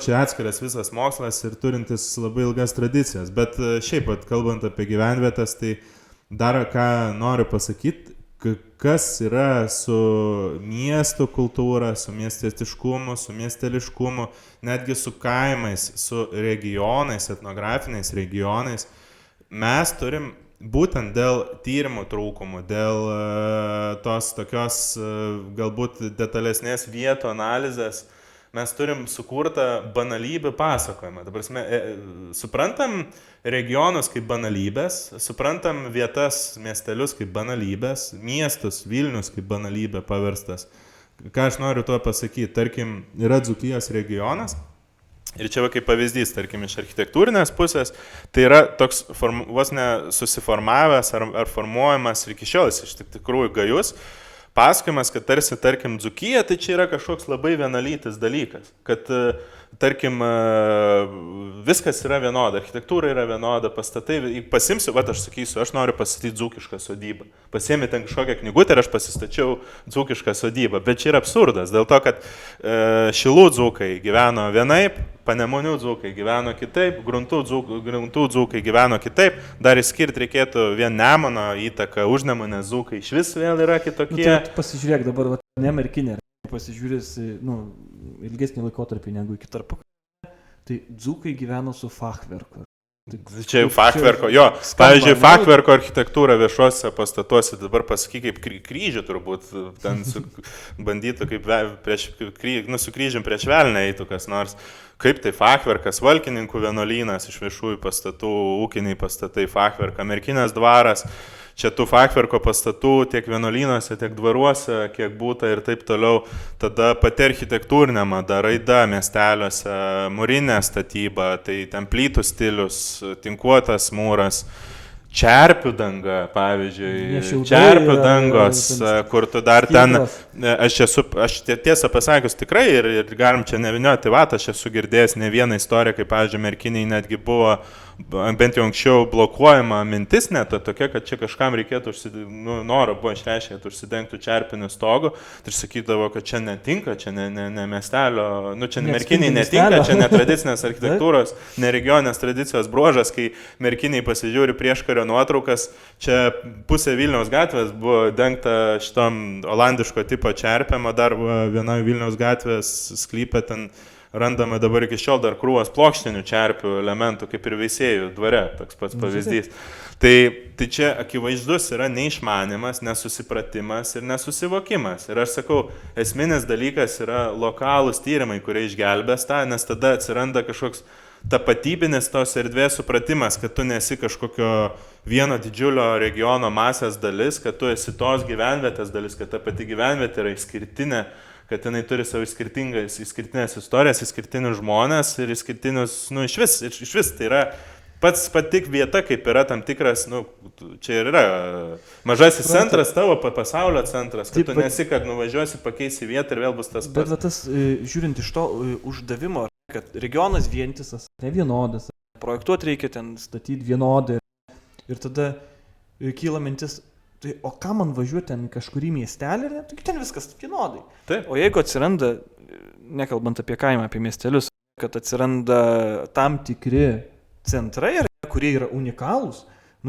čia atskiras visas mokslas ir turintis labai ilgas tradicijas, bet šiaip, kalbant apie gyvenvietas, tai dar ką noriu pasakyti, kas yra su miesto kultūra, su miestietiškumu, su miesteliškumu, netgi su kaimais, su regionais, etnografiniais regionais. Mes turim būtent dėl tyrimų trūkumų, dėl tos tokios galbūt detalesnės vietų analizės, mes turim sukurtą banalybių pasakojimą. Ta prasme, suprantam regionus kaip banalybės, suprantam vietas, miestelius kaip banalybės, miestus, Vilnius kaip banalybė paverstas. Ką aš noriu tuo pasakyti? Tarkim, yra Dzūkijos regionas ir čia va kaip pavyzdys, tarkim, iš architektūrinės pusės, tai yra toks vos ne susiformavęs ar formuojamas ir iki šiol iš tikrųjų gajus pasakojimas, kad tarsi, tarkim, Dzūkija, tai čia yra kažkoks labai vienalytis dalykas, kad, tarkim, viskas yra vienoda, architektūra yra vienoda, pastatai, pasimsiu, aš sakysiu, aš noriu pastatyti dzūkišką sodybą, pasiėmė ten kažkokią knygutę ir aš pasistačiau dzūkišką sodybą, bet čia yra absurdas, dėl to, kad Šilų dzūkai gyveno vienaip, Panemunių dzūkai gyveno kitaip, Gruntų dzūkai gyveno kitaip, dar išskirti reikėtų vien Nemuno įtaką, Užnemunės dzūkai iš vis vėl yra kitokie. Tai pasižiūrėk dabar, ne merkinė, pasižiūrės ilgesnį laikotarpį negu iki tarpukario, tai dzūkai gyveno su fachverku. Čia jau fachverko, jo, pavyzdžiui, fachverko architektūra viešuose pastatuose, dabar pasakyk kaip kryžių turbūt, ten bandytų kaip su kryžium prieš velnę eitų kas nors, kaip tai fachverkas, Valkininkų vienuolynas iš viešųjų pastatų, ūkiniai pastatai, fachverka, Merkinės dvaras, čia tų fachverko pastatų tiek vienuolynuose, tiek dvaruose, kiek būta ir taip toliau. Tada pati architektūrinė mada, raida miesteliuose, mūrinė statyba, tai ten plytų stilius, tinkuotas mūras, čerpių danga, pavyzdžiui, čerpių dangos, kur tu dar ten, aš tiesą pasakius tikrai ir galim čia nevinioti vatą, aš esu girdėjęs ne vieną istoriją, kaip, pavyzdžiui, Merkiniai netgi buvo, bent jau anksčiau blokuojama mintis net tokia, kad čia kažkam reikėtų, noro buvo išreiškę, kad užsidengtų čerpinių stogų, tai sakydavo, kad čia netinka, čia ne miestelio, čia Merkiniai netinka, čia netradicinės architektūros, ne regioninės tradicijos bruožas, kai Merkiniai pasižiūri prieškario nuotraukas, čia pusė Vilniaus gatvės buvo dengta šitom olandiško tipo čerpėm, o dar vienoje Vilniaus gatvės sklype ten randame dabar iki šiol dar krūvas plokštinių čerpių elementų, kaip ir Veisiejų dvare, toks pats pavyzdys. Tai čia akivaizdus yra neišmanimas, nesusipratimas ir nesusivokimas. Ir aš sakau, esminis dalykas yra lokalūs tyrimai, kurie išgelbės tą, nes tada atsiranda kažkoks tapatybinis tos erdvės supratimas, kad tu nesi kažkokio vieno didžiulio regiono masės dalis, kad tu esi tos gyvenvietės dalis, kad ta pati gyvenvietė yra išskirtinė, kad jinai turi savo išskirtinės istorijas, išskirtinius žmonės ir išskirtinius, iš vis tai yra pati vieta, kaip yra tam tikras, čia ir yra mažasis centras, tavo pasaulio centras, kad tu nesi, kad nuvažiuosi, pakeisi vietą ir vėl bus tas pats. Bet tas, žiūrint iš to uždavimo, kad regionas vientisas, ne vienodas, projektuoti reikia ten statyti vienodai ir tada kyla mintis, tai o ką man važiuoti ten kažkurį miestelį, tai ten viskas vienodai. Taip. O jeigu atsiranda, nekalbant apie kaimą, apie miestelius, kad atsiranda tam tikri centrai, kurie yra unikalūs,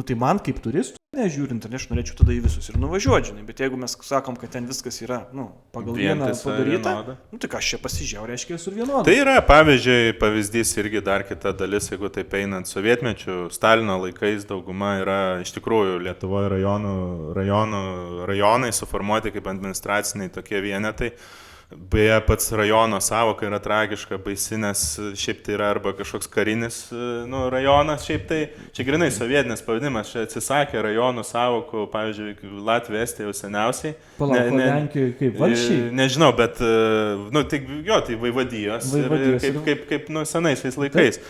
tai man kaip turistų, nežiūrint, aš norėčiau tada į visus ir nuvažiuoti, žinai, bet jeigu mes sakom, kad ten viskas yra, pagal vieną padaryta, tai ką aš čia pasižiūrėjau, reiškia, esu ir vienodas. Tai yra, pavyzdys irgi dar kita dalis, jeigu taip einant sovietmečių, Stalino laikais dauguma yra iš tikrųjų Lietuvoje rajonai suformuoti kaip administraciniai tokie vienetai. Beje, pats rajono sąvoka yra tragiška, baisi, nes šiaip tai yra arba kažkoks karinis rajonas, šiaip tai čia grinai sovietinis pavadinimas, čia atsisakė rajonų sąvokų, pavyzdžiui, Latvija, Estija jau seniausiai. Lenkijoje kaip valsčiai? Nežinau, bet, tai vaivadijos, kaip senaisiais laikais.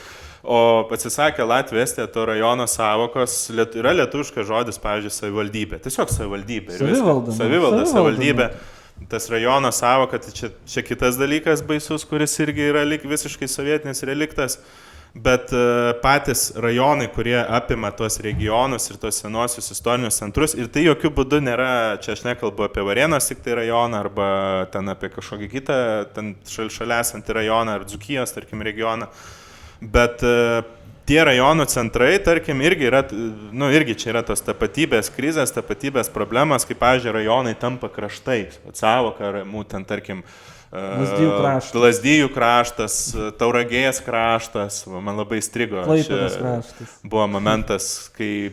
O atsisakė Latvija, Estija to rajono sąvokos, yra lietuviškas žodis, pavyzdžiui, savivaldybė, tiesiog savivaldybė. Savivaldybė. Tas rajono sąvoka, tai čia kitas dalykas baisus, kuris irgi yra visiškai sovietinis reliktas, bet patys rajonai, kurie apima tuos regionus ir tuos senosius istorinius centrus, ir tai jokių būdų nėra, čia aš nekalbu apie Varėnos tik tai rajoną, arba ten apie kažkokį kitą, ten šalia esantį rajoną, ar Dzūkijos, tarkim, regioną, bet tie rajonų centrai, tarkim, irgi yra, irgi čia yra tos tapatybės krizės, tapatybės problemas, kaip, pavyzdžiui, rajonai tampa kraštais. Sąvoka, ten, tarkim, Lazdijų kraštas, Tauragės kraštas, man labai strigo. Klaipėdos kraštas. Buvo momentas, kai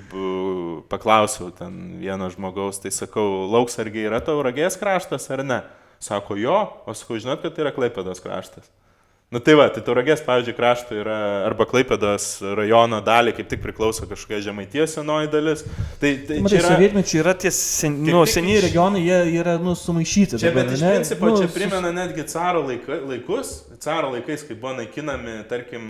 paklausiau ten vieno žmogaus, tai sakau, Lauksargiai yra Tauragės kraštas ar ne? Sako, jo, o sakau, žinot, kad tai yra Klaipėdos kraštas. Tai Tauragės, pavyzdžiui, krašto yra arba Klaipėdos rajono dalį, kaip tik priklauso kažkokia Žemaitijos senoji dalis. Tai čia yra... Sovietmečiai yra tie seniai regionai, jie yra sumaišyti. Čia, bet iš principo, čia primena netgi caro laikus. Caro laikais, kai buvo naikinami, tarkim,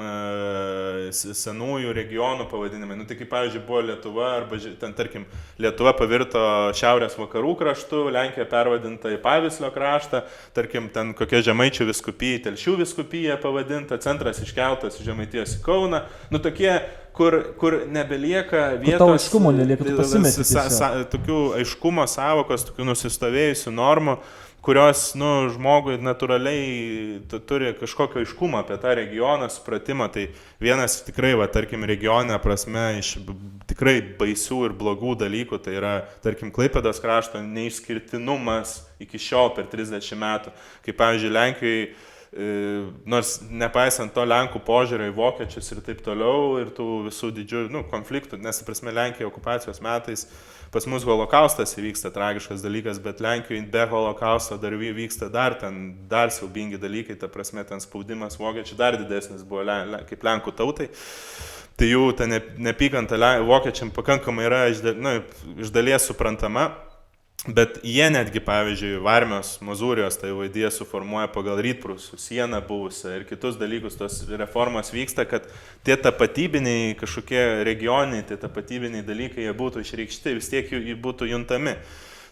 senųjų regionų pavadinimai. Tai kaip, pavyzdžiui, buvo Lietuva, arba ten, tarkim, Lietuva pavirto šiaurės vakarų kraštu, Lenkija pervadinta į Pavislio kraštą, tarkim, ten kokia Žemaičių vyskupija, Telšių vyskupija pavadinta, centras iškeltas iš Žemaitijos į Kauną. Tokie, kur nebelieka vietos. Tau aiškumo nelieka, tu pasimeti. Tokių aiškumo sąvokos, tokių nusistovėjusių normų, kurios, žmogui natūraliai turi kažkokio aiškumo apie tą regioną, supratimą. Tai vienas tikrai, tarkim, regione prasme iš tikrai baisių ir blogų dalykų, tai yra, tarkim, Klaipėdos krašto neišskirtinumas iki šiol per 30 metų. Kaip, pavyzdžiui, Lenkijoje, nors nepaisant to Lenkų požiūrio į vokiečius ir taip toliau, ir tų visų didžiųjų konfliktų, nes, prasme, Lenkijoje okupacijos metais pas mus holokaustas įvyksta tragiškas dalykas, bet Lenkijoje be holokausto dar vyksta dar siaubingi dalykai, ta prasme, ten spaudimas vokiečių dar didesnis buvo kaip Lenkų tautai. Tai jų ta nepykanta vokiečiam pakankamai yra iš dalies suprantama. Bet jie netgi, pavyzdžiui, Varmios, Mozūrijos, tai vaidėje suformuoja pagal rytprūsų sieną buvusią ir kitus dalykus, tos reformos vyksta, kad tie tapatybiniai kažkokie regioniniai, tie tapatybiniai dalykai, jie būtų išreikšti, vis tiek jų būtų juntami.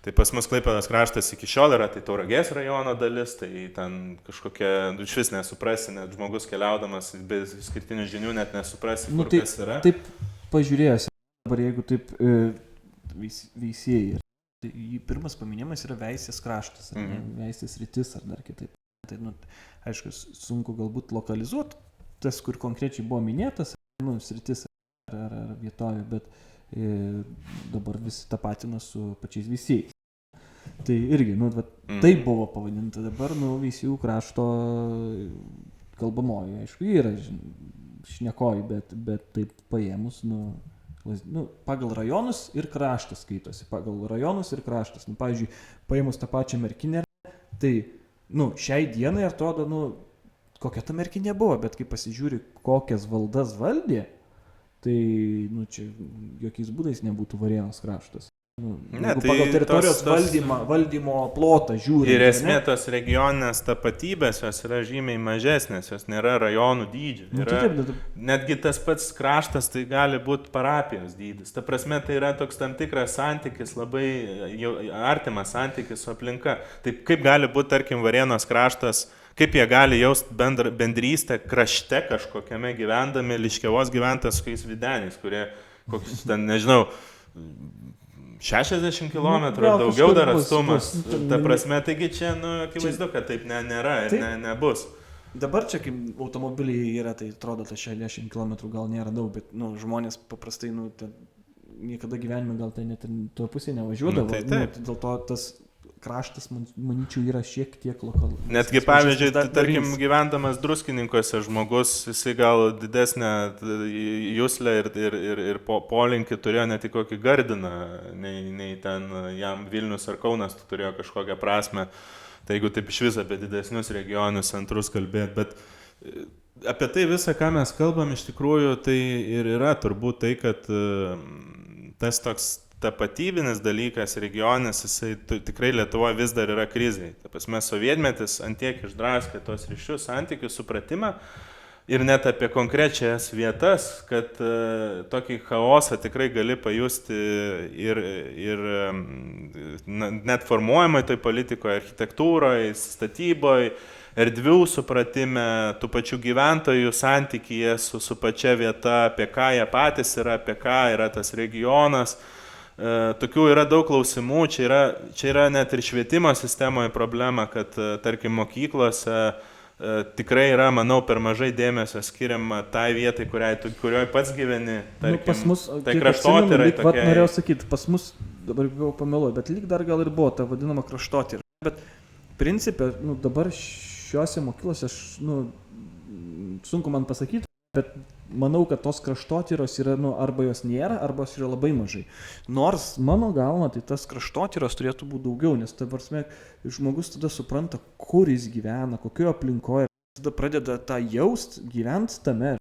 Tai pas mus Klaipėdos kraštas iki šiol yra, tai Tauragės rajono dalis, tai ten kažkokia, iš vis nesuprasi, net žmogus keliaudamas be skirtinių žinių net nesuprasi, kur kas yra. Taip pažiūrėjęs, dabar jeigu taip veisėjai. Tai pirmas paminėjimas yra Veisės kraštas, Veisės rytis ar dar kitaip. Tai, aišku, sunku galbūt lokalizuoti tas, kur konkrečiai buvo minėtas, sritis ar vietovė, bet dabar visi tapatina su pačiais veisėjais. Tai irgi, tai buvo pavadinta dabar, Veisiejų krašto kalbamoji, aišku, yra šnekoji, bet taip paėmus, pagal rajonus ir kraštas skaitosi, pagal rajonus ir kraštas. Pavyzdžiui, paėmus tą pačią Merkinę, tai, šiai dienai atrodo, kokia ta merkinė buvo, bet kai pasižiūri, kokias valdas valdė, tai, nu, čia jokiais būdais nebūtų Varėnos kraštas. Nu, Ne, tai pagal teritorijos tos- valdymo plotą žiūri. Ir esmė tos regioninės tapatybės, jos yra žymiai mažesnės, jos nėra rajonų dydžio. Nu, Yra, tai taip, netgi tas pats kraštas tai gali būti parapijos dydis. Ta prasme, tai yra toks tam tikras santykis, labai artimas santykis su aplinka. Taip kaip gali būti, tarkim, Varėnos kraštas, kaip jie gali jausti bendrystę krašte kažkokiame gyvendami, Liškiavos gyventas su kokiais Videniais, kurie, kokius ten, nežinau, 60 km gal daugiau kažkur dar bus, atstumas. bus. Ta prasme, taigi čia, nu, akivaizdu, kad taip nėra ir Taip. nebus. Dabar čia, kaip automobiliai yra, tai atrodo, tas 60 km gal nėra daug, bet, nu, žmonės paprastai, nu, niekada gyvenime gal tai net ir tuo pusėje nevažiuodavo. Nu, tai taip. Dėl to tas kraštas, manyčiau, yra šiek tiek lokalus. Netgi, pavyzdžiui, tarkim, gyvendamas Druskininkuose žmogus, jisai gal didesnę juslę ir polinkį turėjo ne tik kokį Gardiną, nei ten jam Vilnius ar Kaunas turėjo kažkokią prasme. Tai jeigu taip iš vis apie didesnius regionius centrus kalbėti, bet apie tai visą, ką mes kalbam, iš tikrųjų, tai ir yra turbūt tai, kad tas toks tapatybinis dalykas, regioninis, jisai tikrai Lietuvoje vis dar yra krizai. Ta prasme, sovietmetis antiek išdraskė tos ryšius, santykius, supratimą ir net apie konkrečias vietas, kad tokį chaosą tikrai gali pajusti ir net formuojamai toj politikoje, architektūroje, statyboje, erdvių supratime, tų pačių gyventojų santykyje su pačia vieta, apie ką jie patys yra, apie ką yra tas regionas. Tokių yra daug klausimų, čia yra net ir švietimo sistemoje problema, kad, tarkim, mokyklose tikrai yra, manau, per mažai dėmesio skiriama tai vietai, kurioje pats gyveni. Tarkim, pas mus, tai kraštotyrai tokia. Norėjau sakyti, pas mus, dabar jau pameluoju, bet lyg dar gal ir buvo ta vadinama kraštotyra. Bet principė, nu, dabar šiuose mokyklose, sunku man pasakyti, bet manau, kad tos kraštotyros yra, arba jos nėra, arba jos yra labai mažai. Nors, mano galva, tai tas kraštotyros turėtų būti daugiau, nes ta prasme, žmogus tada supranta, kur jis gyvena, kokioje aplinkoje, tada pradeda tą jaust, gyventi tame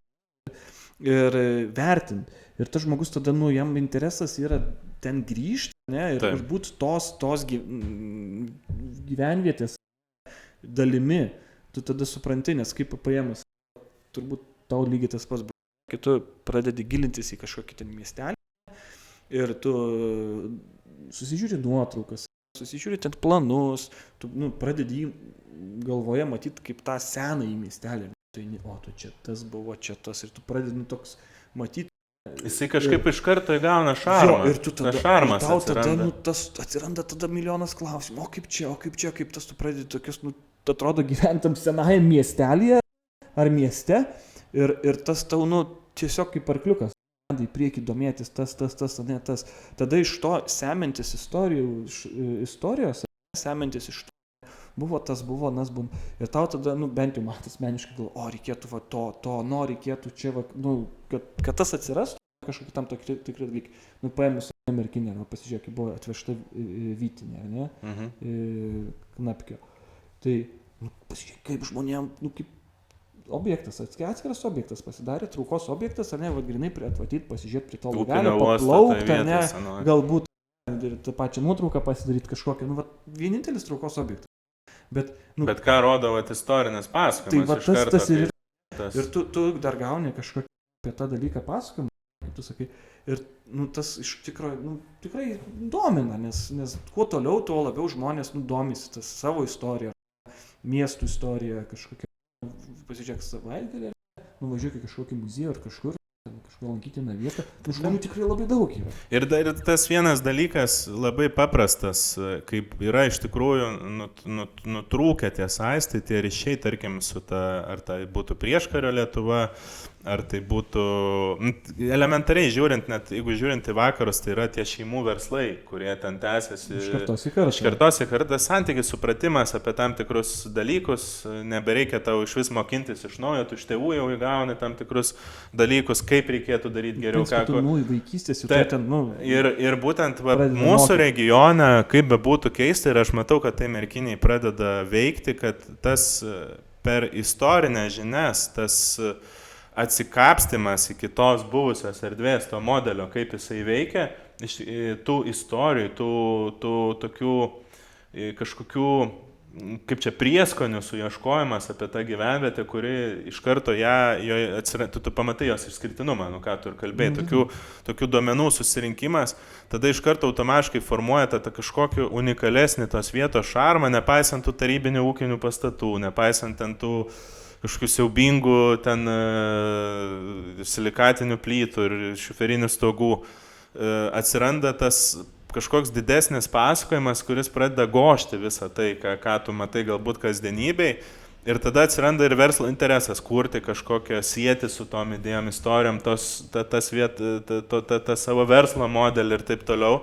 ir vertinti. Ir tas žmogus tada, jam interesas yra ten grįžti, ne, ir būti tos gyvenvietės dalimi. Tu tada supranti, nes kaip paėmus, turbūt tau lygiai tas pats, kai tu pradedi gilintis į kažkokį ten miestelį ir tu susižiūri nuotraukas, susižiūri ten planus, tu pradedi jį galvoje matyti kaip tą senąjį miestelį. Tai, o tu čia tas buvo, čia tas ir tu pradedi toks matyti. Jisai kažkaip iš karto įgauna šarmą. Ir tu tada, šarmas tau atsiranda. tada, atsiranda tada milijonas klausimų, o kaip čia, kaip tas tu pradedi tokius, atrodo gyventam senajam miestelėje ar mieste ir tas tau, tiesiog kaip arkliukas, į priekį domėtis, tas. Tada iš to semiantis istorijos, semiantis iš to, buvo tas, buvo, nas buvo. Ir tau tada, bent jau man asmeniškai galvo, reikėtų to, reikėtų čia, kad tas atsirastų, kažkokį tam tikrai dalykai. Paėmus merkinę, pasižiūrėk, kai buvo atvežta vytinė, ne? Knapkio. Tai, pasižiūrėk, kaip žmonėm, kaip objektas, atskiras objektas pasidarė, traukos objektas, ar ne, grinai atvatyti, pasižiūrėti prie to laivelio, paplaukti, ar ne, galbūt ir tą pačią nuotrauką pasidaryti kažkokią, vienintelis traukos objektas. Bet ką rodo istorinis pasakojimas iš karto. Tas ir tu dar gauni kažkokį apie tą dalyką pasakojimą, kaip tu sakai, ir tas iš tikrųjų, tikrai domina, nes kuo toliau, tuo labiau žmonės domisi tas savo istoriją, miestų istoriją kažkokią. Pasižiūrėk savaitgalį, nuvažiuok į kažkokį muziejų ar kažkur lankytiną vietą, žmonių tikrai labai daug yra. Ir tas vienas dalykas labai paprastas, kaip yra iš tikrųjų nutrūkę tie saistai, tie ryšiai, tarkim, ar tai būtų prieškario Lietuva, ar tai būtų, elementariai žiūrint, net jeigu žiūrint į vakarus, tai yra tie šeimų verslai, kurie ten tęsiasi iš kartos į kartą, santykis, supratimas apie tam tikrus dalykus, nebereikia tau iš vis mokintis iš naujo, tu iš tėvų jau įgauni tam tikrus dalykus, kaip reikėtų daryti geriau. Vaikystės, ir būtent mūsų regione, kaip bebūtų keista, ir aš matau, kad tai merkiniai pradeda veikti, kad tas per istorinę žinias tas atsikapstimas į kitos buvusios erdvės to modelio, kaip jisai veikia, tų istorijų, tų tokių kažkokių, kaip čia prieskonių suieškojimas apie tą gyvenvietę, kuri iš karto tu pamatai jos išskirtinumą, ką tu ir kalbėjai, tokių duomenų susirinkimas, tada iš karto automatiškai formuoja tą kažkokį unikalesnį tos vietos šarmą, nepaisant tų tarybinių ūkinių pastatų, nepaisant ten tų kažkokių siaubingų ten silikatinių plytų ir šiferinių stogų. Atsiranda tas kažkoks didesnis pasakojimas, kuris pradeda gošti visą tai, ką tu matai galbūt kasdienybei. Ir tada atsiranda ir verslo interesas kurti kažkokią sieti su tom idėjom, istorijom, tą savo verslo modelį ir taip toliau.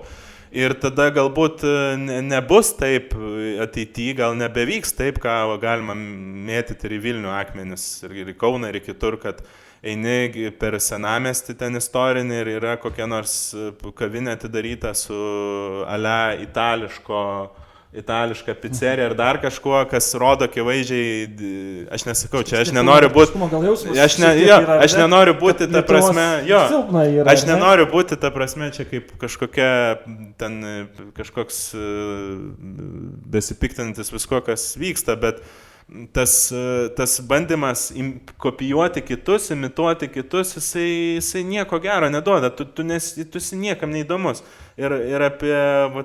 Ir tada galbūt nebus taip ateityje, gal nebevyks taip, ką galima mėtyti ir į Vilnių akmenis, ir į Kauną, ir į kitur, kad eini per senamiestį ten istorinį ir yra kokia nors kavinė atidaryta su itališka pizzerija ar dar kažkuo, kas rodo akivaizdžiai, aš nesakau, čia aš nenoriu būti, aš nenoriu būti ta prasme, aš nenoriu būti ta prasme, čia kaip kažkokia, ten kažkoks besipiktinantis visko, kas vyksta, bet tas bandymas kopijuoti kitus, imituoti kitus, jisai nieko gero neduoda, tu esi niekam neįdomus. Ir apie,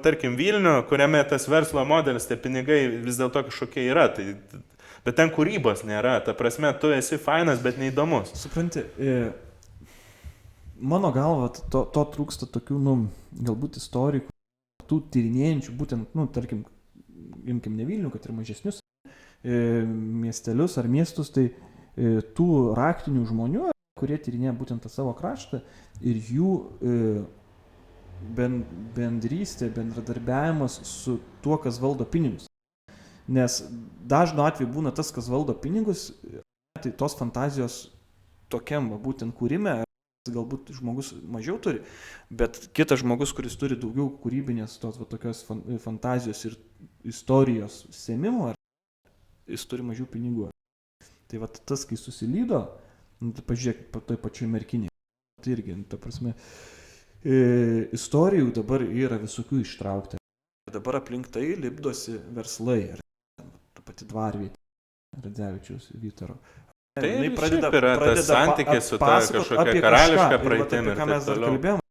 tarkim, Vilnių, kuriame tas verslo modelis, tie pinigai vis dėlto kažkokie yra, bet ten kūrybos nėra, ta prasme, tu esi fainas, bet neįdomus. Supranti, mano galva, to trūksta tokių, galbūt istorijų, tų tyrinėjančių, būtent, tarkim, imkim ne Vilnių, kad ir mažesnius miestelius ar miestus, tai tų raktinių žmonių, kurie tyrinėja būtent tą savo kraštą ir jų bendrystė, bendradarbiavimas su tuo, kas valdo pinigus. Nes dažnu atveju būna tas, kas valdo pinigus, tai tos fantazijos tokiam būtent kūrime, galbūt žmogus mažiau turi, bet kitas žmogus, kuris turi daugiau kūrybinės tos tokios fantazijos ir istorijos sėmimo, jis turi mažiau pinigų. Tai tas, kai susilydo, pažiūrėk, toj pačioj Merkinėje, tai irgi, ta prasme, istorijų dabar yra visokių ištraukta. Dabar aplink tai lipdosi verslai, ta pati Dvarvietė, Radzevičiaus, Vytaro. Tai pradeda tas santykis su ta kažkokia karališka praeitim ir taip toliau. Ką mes dar kalbėjome,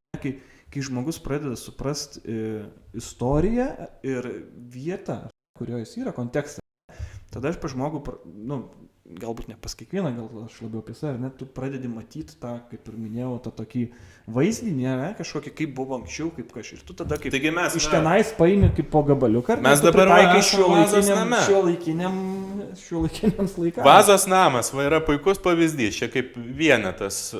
kai žmogus pradeda suprasti istoriją ir vietą, kurioje jis yra, kontekstą. Tada aš pas žmogų, galbūt ne pas kiekvieną, gal aš labiau apie save, tu pradedi matyti tą, kaip ir minėjau, tą tokį vaizdinį, kažkokį, kaip buvo anksčiau, kaip kažkaip. Ir tu tada kaip iš tenais paimi kaip po gabaliuką. Mes dabar šiuolaikiniams laikams. Vazos namas yra puikus pavyzdys, čia kaip vienetas.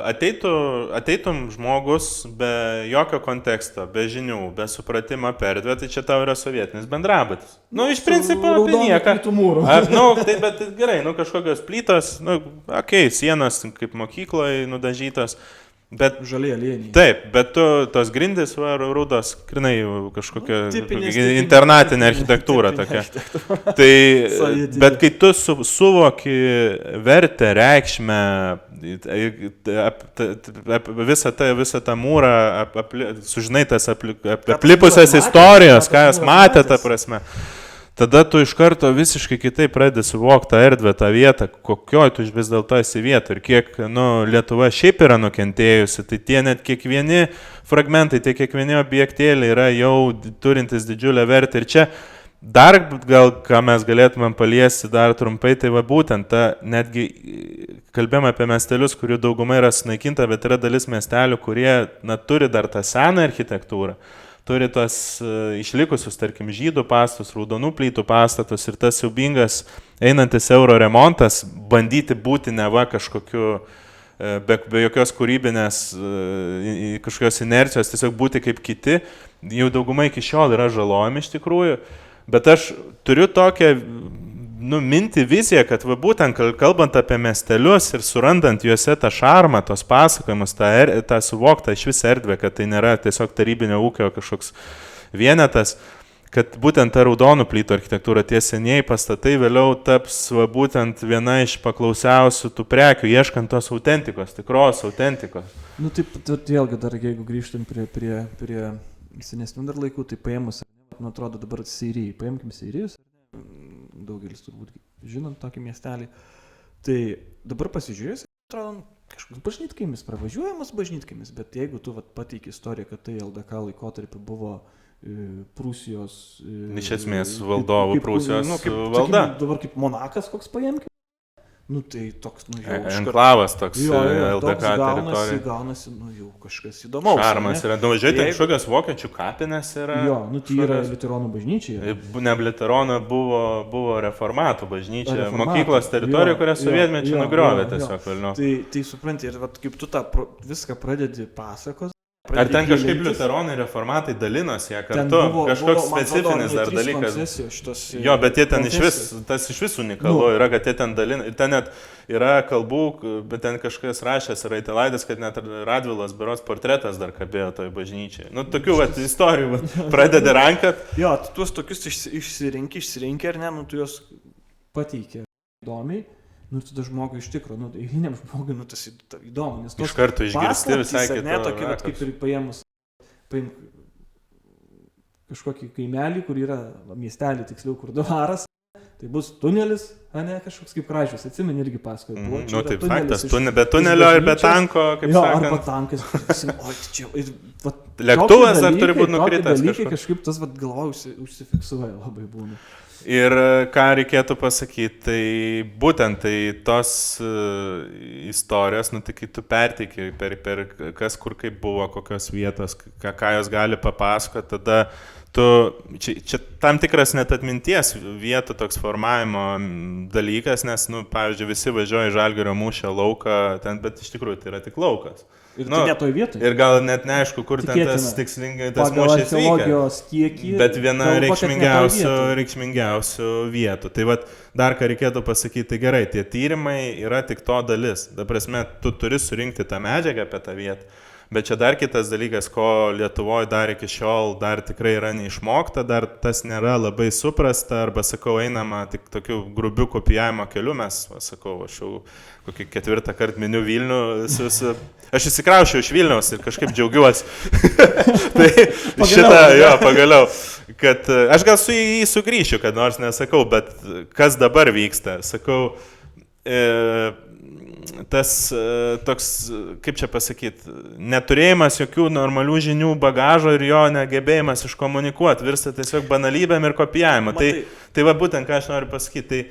Ateitum žmogus be jokio konteksto, be žinių, be supratimo apie erdvę, tai čia tau yra sovietinis bendrabutis. Iš principo apie nieką. Bet gerai, kažkokios plytos, sienos kaip mokykloje nudažytos, bet žaliai alieniai. Taip, bet tos grindys rudos, grinai kažkokia internatinė architektūra tokia. Bet kai tu suvoki vertę, reikšmę, visą tą mūrą, sužinai tas aplipusias istorijos, ką jas matė, ta prasme. Tada tu iš karto visiškai kitaip pradedi suvokti tą erdvę, tą vietą, kokioje tu vis dėlto esi vietą ir kiek Lietuva šiaip yra nukentėjusi, tai tie net kiekvieni fragmentai, tie kiekvieni objektėliai yra jau turintis didžiulę vertę. Ir čia dar gal, ką mes galėtumėm paliesti dar trumpai, tai būtent netgi kalbėjome apie miestelius, kurių dauguma yra sunaikinta, bet yra dalis miestelių, kurie turi dar tą seną architektūrą. Turi tos išlikusius, tarkim, žydų pastatus, raudonų plytų pastatus ir tas siaubingas einantis euro remontas, bandyti būti neva kažkokiu, be jokios kūrybinės kažkokios inercijos, tiesiog būti kaip kiti, jau dauguma iki šiol yra žalojami iš tikrųjų, bet aš turiu tokią mintį, viziją, kad būtent kalbant apie miestelius ir surandant juose tą šarmą, tos pasakojimus, tą suvoktą iš visą erdvę, kad tai nėra tiesiog tarybinio ūkio kažkoks vienetas, kad būtent ta raudonų plytų architektūra, tie senieji pastatai vėliau taps būtent viena iš paklausiausių tų prekių, ieškant tos autentikos, tikros autentikos. Nu taip, vėlgi dar jeigu grįžtam prie senesnių dar laikų, tai paėmus, man atrodo dabar Seirijai, paėmkim Seirijus, daugelis turbūt žinant tokį miestelį, tai dabar pasižiūrėjus, atrodo, kažkoks bažnytkaimis, pravažiuojamas bažnytkaimis, bet jeigu tu pateiki istoriją, kad tai LDK laikotarpį buvo Prūsijos... Iš esmės valdovų Prūsijos valda. Sakykim, dabar kaip Monakas koks paėmkim. Nu tai toks, jau... Enklavas toks LDK teritorija. Gaunasi, jau kažkas įdomaus. Šarmas yra. Nuvažiuoti, kažkokios vokiečių kapinės yra. Jo, tai yra liuteronų bažnyčia. Ne liuteronų buvo reformatų bažnyčia. Mokyklos teritorija, kurią sovietmečiu nugriovė tiesiog. Tai supranti, ir kaip tu tą viską pradedi pasakos. Ar ten kažkaip liuteronai reformatai dalinosi ją kartu? Kažkoks specifinis dar dalykas. Jo, bet jie ten tas iš vis unikalu yra, kad jie ten dalina. Ten net yra kalbų, bet ten kažkas rašęs yra Itelaidės, kad net Radvilos berods portretas dar kabėjo toj bažnyčiai. Nu, tokių istorijų pradedi rankat. Jo, tuos tokius išsirinki, ar ne, tu juos pateikė įdomiai. Nu, tada žmogui iš tikro, eiliniam žmogui, tas įdomu, nes tos iš karto išgirsti visai kitą. Ne, tokia, kaip ir paėmus kažkokį kaimelį, kur yra miestelį, tiksliau, kur dvaras, tai bus tunelis, ne, kažkoks kaip Kražius, atsimeni irgi paskui. Nu, taip, faktas, be tunelio ir be tanko, kaip sakant. Arba tankas, lėktuvas ar turi būti nukritęs kažkaip tas, galvoju, užsifiksuoja labai būna. Ir ką reikėtų pasakyti, tai būtent tai tos istorijos, tai kai tu perteikia per kas kur kaip buvo, kokios vietos, ką jos gali papasakoti, tada tu, čia tam tikras net atminties vietų toks formavimo dalykas, nes, pavyzdžiui, visi važiuoja į Žalgirio mūšio lauką, bet iš tikrųjų tai yra tik laukas. Ir tai ne toj vietoj. Ir gal net neaišku, kur ten tas tikslingai tas mūšis vyko. Bet viena reikšmingiausių vietų. Tai dar ką reikėtų pasakyti, tai gerai, tie tyrimai yra tik to dalis. Ta prasme, tu turi surinkti tą medžiagą apie tą vietą. Bet čia dar kitas dalykas, ko Lietuvoje dar iki šiol dar tikrai yra neišmokta, dar tas nėra labai suprasta, arba, sakau, einama tik tokiu grubiu kopijavimo keliu, mes, sakau, aš jau kokį 4 kartą miniu Vilnių, aš įsikraušiau iš Vilniaus ir kažkaip džiaugiuosi. Tai pagaliau, kad aš gal su jį sugrįšiu, kad nors nesakau, bet kas dabar vyksta, sakau, tas toks, kaip čia pasakyti, neturėjimas jokių normalių žinių bagažo ir jo negebėjimas iškomunikuoti, virsta tiesiog banalybėm ir kopijavimu. Tai būtent ką aš noriu pasakyti, tai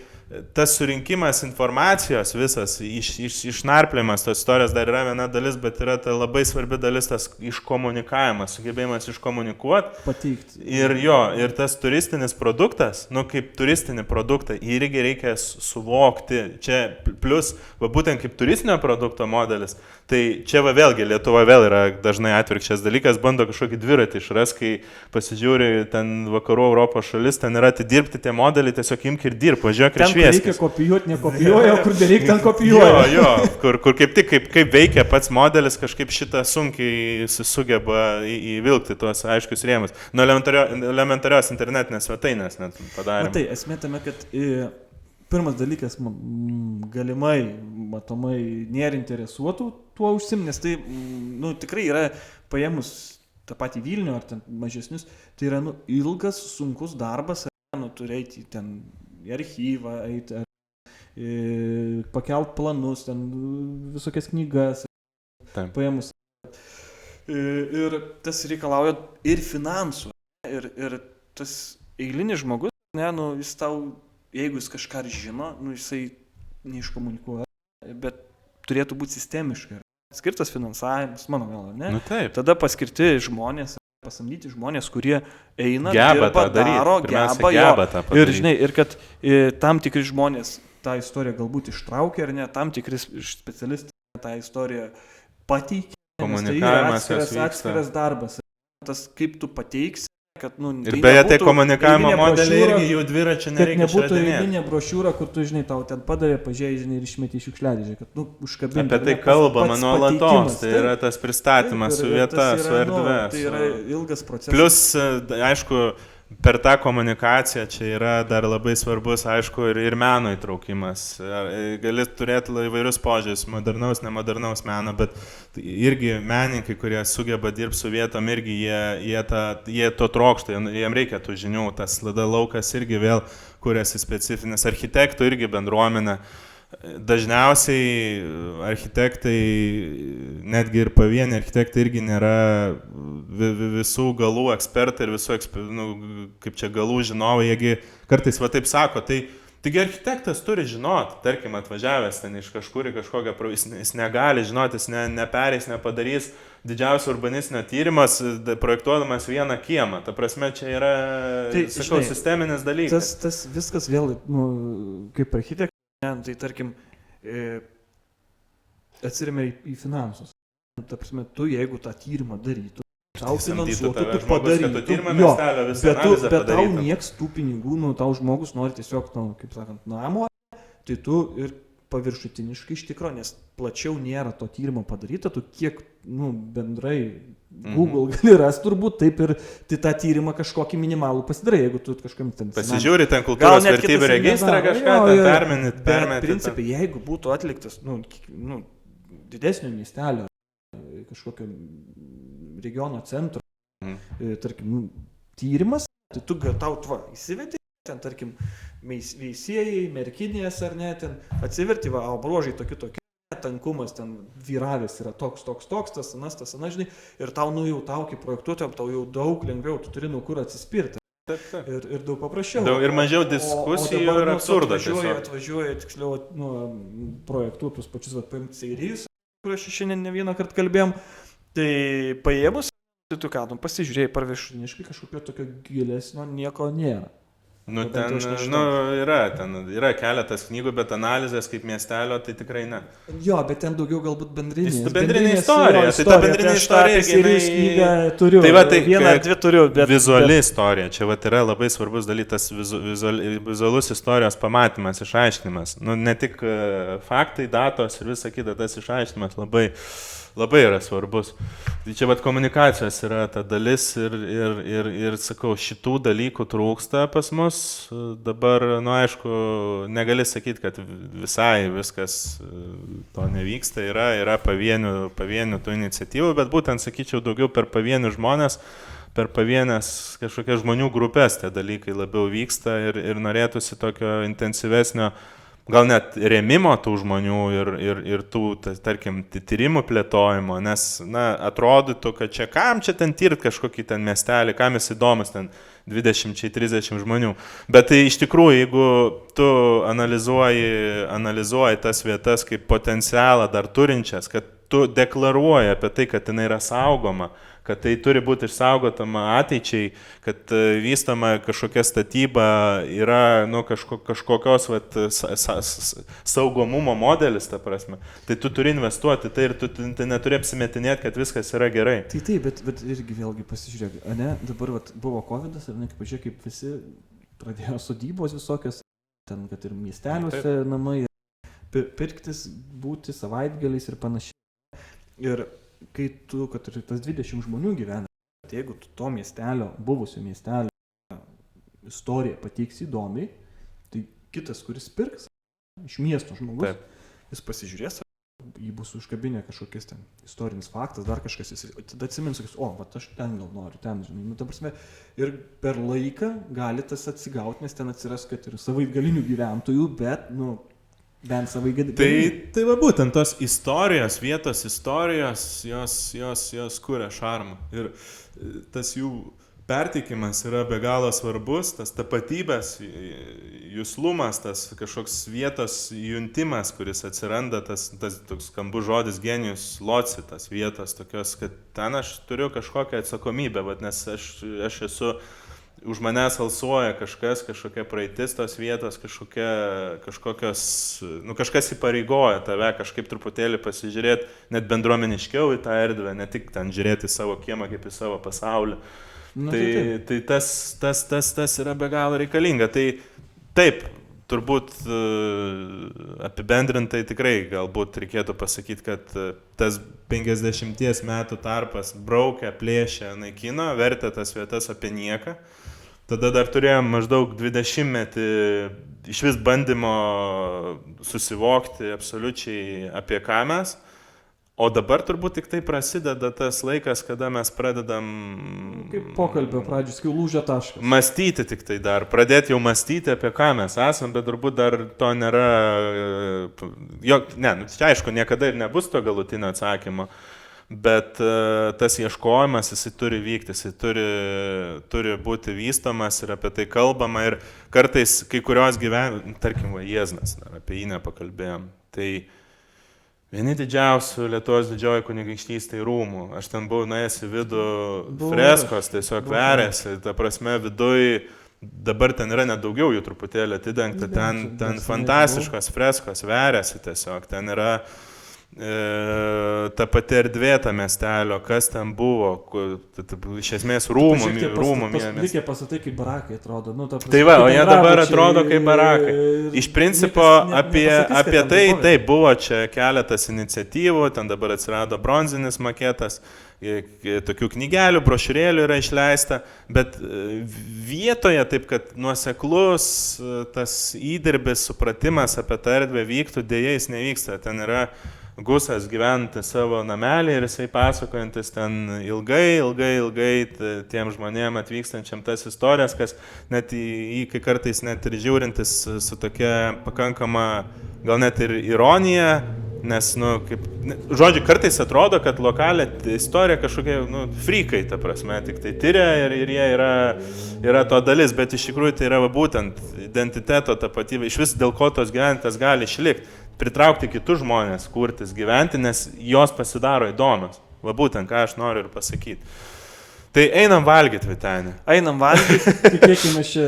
tas surinkimas informacijos visas, išnarplėjimas tos istorijos dar yra viena dalis, bet yra ta labai svarbi dalis tas iškomunikavimas, sugebėjimas iškomunikuoti. Pateikti. Ir tas turistinis produktas, kaip turistinį produktą, irgi reikia suvokti. Čia plus, būtent kaip turistinio produkto modelis, tai čia vėlgi Lietuva vėl yra dažnai atvirkščias dalykas, bando kažkokį dviratį išras, kai pasižiūri ten vakarų Europos šalis, ten yra atidirbti tie modeliai, tiesiog imk ir dirb, važiuok ir švieskis. Ten reikia kopijuoti, nekopijuoja, kur nereikia, ten kopijuoja. Kur kaip tik kaip veikia pats modelis, kažkaip šitą sunkiai sugeba įvilkti tuos aiškius rėmus. Nuo elementarios internetinės svetainės net padarėme. Tai esmė tame, kad pirmas dalykas, galimai, matomai, nėra interesuotų tuo užsim, nes tai, tikrai yra paėmus tą patį Vilnių ar ten mažesnius, tai yra, ilgas, sunkus darbas, turėti ten į archyvą, eiti, pakelt planus, ten visokias knygas, paėmus. Ir tas reikalauja ir finansų, ir tas eilinis žmogus, jis tau, jeigu jis kažką žino, jisai neiškomunikuoja, bet turėtų būti sistemiškai. Skirtas finansavimas, mano galva, ne? Taip. Tada paskirti žmonės, pasamdyti žmonės, kurie eina, geba tą daryti, geba tą padaryti. Ir žinai, ir kad tam tikri žmonės tą istoriją galbūt ištraukia, ar ne, tam tikri specialistai tą istoriją pateikia. Komunikavimas tai yra atskiras darbas. Tas kaip tu pateiksi, kad, ir beje, tai komunikavimo modeliai irgi jų dviračių nereikia išradinėti. Kad nebūtų eilinė brošiūra, kur tu, žinai, tau ten padavė, pažiūrėjai, ir išmetė iš šiukšliadėžę, kad, užkabinti. Apie tai kalbama nuolatos, tai yra tas pristatymas su vieta, su erdve. Tai yra ilgas procesas. Plus, aišku, per tą komunikaciją čia yra dar labai svarbus, aišku, ir meno įtraukimas. Gali turėti įvairius požiūrės, modernaus, nemodernaus meno, bet irgi menininkai, kurie sugeba dirbti su vietom, irgi jie to trokšta, jiems reikia tų žinių, tas lada laukas irgi vėl kuriasi specifinis, architektų irgi bendruomenė. Dažniausiai architektai, netgi ir pavieni architektai irgi nėra visų galų ekspertai ir visų, kaip čia galų žinovai, jiegi kartais va taip sako, taigi architektas turi žinoti, tarkim atvažiavęs ten iš kažkur į kažkokią, jis negali žinoti, jis nepereis, nepadarys didžiausio urbanistinio tyrimas, projektuodamas vieną kiemą. Ta prasme, čia yra, sisteminis dalykas. Tas viskas vėl, kaip architektas, tai tarkim, atsiremia į finansus. Ta prasme, tu jeigu tą tyrimą darytų, tau finansuotų, tu padarytų. Bet tau nieks tų pinigų, tau žmogus nori tiesiog, kaip sakant, namo, tai tu ir paviršutiniškai iš tikro, nes plačiau nėra to tyrimo padaryta, tu kiek, bendrai Google gali rasti turbūt, taip ir tą tyrimą kažkokį minimalų pasidarai, jeigu tu kažkam ten... Pasižiūri ten kultūros vertybių registrą kažką, ten permeti. Bet principai, jeigu būtų atliktas, didesnio miestelio, kažkokio regiono centro, tarkim, tyrimas, tai tu tau įsivedi, ten, tarkim, veisėjai, merkinės ar ne, ten atsiverti, o bruožai tokie, tankumas ten vyravės yra toks, tas, žinai, ir tau, jau tau kaip projektuotojam, tau jau daug lengviau, tu turi kur atsispirti. Ir daug paprasčiau. Ir mažiau diskusijų ir absurdo. Atvažiuoja, tiksliau, projektuotus pačius, paimti seirijus, kur aš šiandien ne vieną kartą kalbėjom, tai paėmus, tai tu ką, pasižiūrėjai parviršutiniškai, kažkokio tokio gilesnio nieko nėra. Yra keletas knygų, bet analizės kaip miestelio, tai tikrai ne. Jo, bet ten daugiau galbūt bendrinė istorija. Tai ta bendrinė istorija, knygą turiu. Tai va, tai vieną ar dvi turiu, bet... Vizuali istorija, čia va yra labai svarbus dalykas, vizualus istorijos pamatymas, išaiškinimas. Ne tik faktai, datos ir visa kita, tas išaiškinimas labai yra svarbus. Tai čia vat komunikacijos yra ta dalis ir sakau, šitų dalykų trūksta pas mus. Dabar, aišku, negali sakyti, kad visai viskas to nevyksta, yra pavienių tų iniciatyvų, bet būtent, sakyčiau, daugiau per pavienių žmonės, per pavienės kažkokias žmonių grupės tie dalykai labiau vyksta ir norėtųsi tokio intensyvesnio gal net rėmimo tų žmonių ir tų, tarkim, tyrimų plėtojimo, nes, atrodytų, kad kam čia ten tirt kažkokį ten miestelį, kam jis įdomus ten 20-30 žmonių. Bet tai iš tikrųjų, jeigu tu analizuoji tas vietas kaip potencialą dar turinčias, kad tu deklaruoji apie tai, kad jinai yra saugoma, kad tai turi būti išsaugotama ateičiai, kad vystama kažkokia statyba yra kažkokios saugomumo modelis, ta prasme. Tai tu turi investuoti tai ir tu neturi apsimetinėti, kad viskas yra gerai. Tai taip, bet irgi vėlgi pasižiūrėk, dabar buvo COVID-as ir pažiūrėk, kaip visi pradėjo sodybos visokios, ten, kad ir miesteliuose namai, pirktis, būti savaitgaliais ir panašiai. Ir kai tu, kad ir tas 20 žmonių gyvena, tai jeigu tu to miestelio, buvusio miestelio istoriją pateiks įdomiai, tai kitas, kuris pirks, iš miesto žmogus, jis pasižiūrės, jį bus užkabinę kažkokias ten istorinis faktas, dar kažkas, jis tada atsimins, sakys, aš ten gal noriu, ten, žinai, ta prasme, ir per laiką gali tas atsigauti, nes ten atsiras, kad ir savaitgalinių gyventojų, bet, bent savaigalinių. Tai va būtent tos istorijos, vietos istorijos, jos kuria šarmą. Ir tas jų perteikimas yra be galo svarbus, tas tapatybės juslumas, tas kažkoks vietos juntimas, kuris atsiranda, tas toks skambus žodis genijus loci, tas vietos tokios, kad ten aš turiu kažkokią atsakomybę, nes aš esu, už manęs alsuoja kažkokia praeitis tos vietos, kažkokios, kažkas įpareigoja tave kažkaip truputėlį pasižiūrėti net bendruomeniškiau į tą erdvę, ne tik ten žiūrėti į savo kiemą kaip į savo pasaulį. Tai tas yra be galo reikalinga. Tai taip, turbūt apibendrintai tikrai galbūt reikėtų pasakyti, kad tas 50 metų tarpas braukia, plėšia, naikino, vertė tas vietas apie nieką. Tada dar turėjom maždaug 20-metį iš vis bandymo susivokti absoliučiai apie ką mes. O dabar turbūt tik tai prasideda tas laikas, kada mes pradedam... Kaip pokalbio pradžius, kai lūžio taškas. Mąstyti tik tai dar, pradėti jau mąstyti apie ką mes esam, bet turbūt dar to nėra... Čia aišku, niekada ir nebus to galutinio atsakymo, bet tas ieškojimas, jisai turi vykti, jisai turi būti vystomas ir apie tai kalbama ir kartais kai kurios tarkim, Jieznas, apie jį nepakalbėjom, tai... Vieni didžiausių Lietuvos didžioji kunigaikštystė rūmų. Aš ten buvau nuėjęs į vidų, freskos tiesiog verėsi, ta prasme viduj, dabar ten yra net daugiau jų truputėlį atidengta, ten fantastiškos freskos verėsi tiesiog, ten yra ta pati erdvė ta miestelio, kas ten buvo, iš esmės rūmų miestelio. Reikia pasatai, kaip barakai atrodo. Tai va, o jie dabar atrodo kaip barakai. Iš principo apie tai buvo čia keletas iniciatyvų, ten dabar atsirado bronzinis maketas, tokių knygelių, brošiūrėlių yra išleista, bet vietoje taip, kad nuoseklus tas įdirbis, supratimas apie tą erdvę vyktų, dėja jis nevyksta, ten yra Gusas gyvenantis savo namelį ir jisai pasakojantis ten ilgai tiem žmonėm atvykstančiam tas istorijas, kas net kai kartais net ir žiūrintis su tokia pakankama, gal net ir ironija, nes, žodžiu, kartais atrodo, kad lokalė istorija kažkokie, frikai, ta prasme, tik tai tyria ir jie yra to dalis, bet iš tikrųjų tai yra būtent identiteto tapatybė, iš vis dėl ko tos gyventas gali išlikti. Pritraukti kitus žmonės, kurtis, gyventi, nes jos pasidaro įdomios. Va būtent, ką aš noriu ir pasakyti. Tai einam valgyti, Vyteni. Einam valgyti, tikėkime čia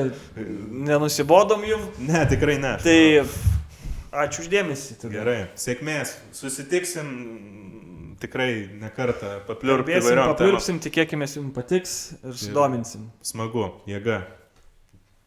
nenusibodom jum. Ne, tikrai ne. Tai ačiū uždėmesį. Gerai, sėkmės. Susitiksim tikrai ne kartą, papliurpsim įvairiom temom. Tikėkime jums patiks ir sudominsim. Smagu, jėga.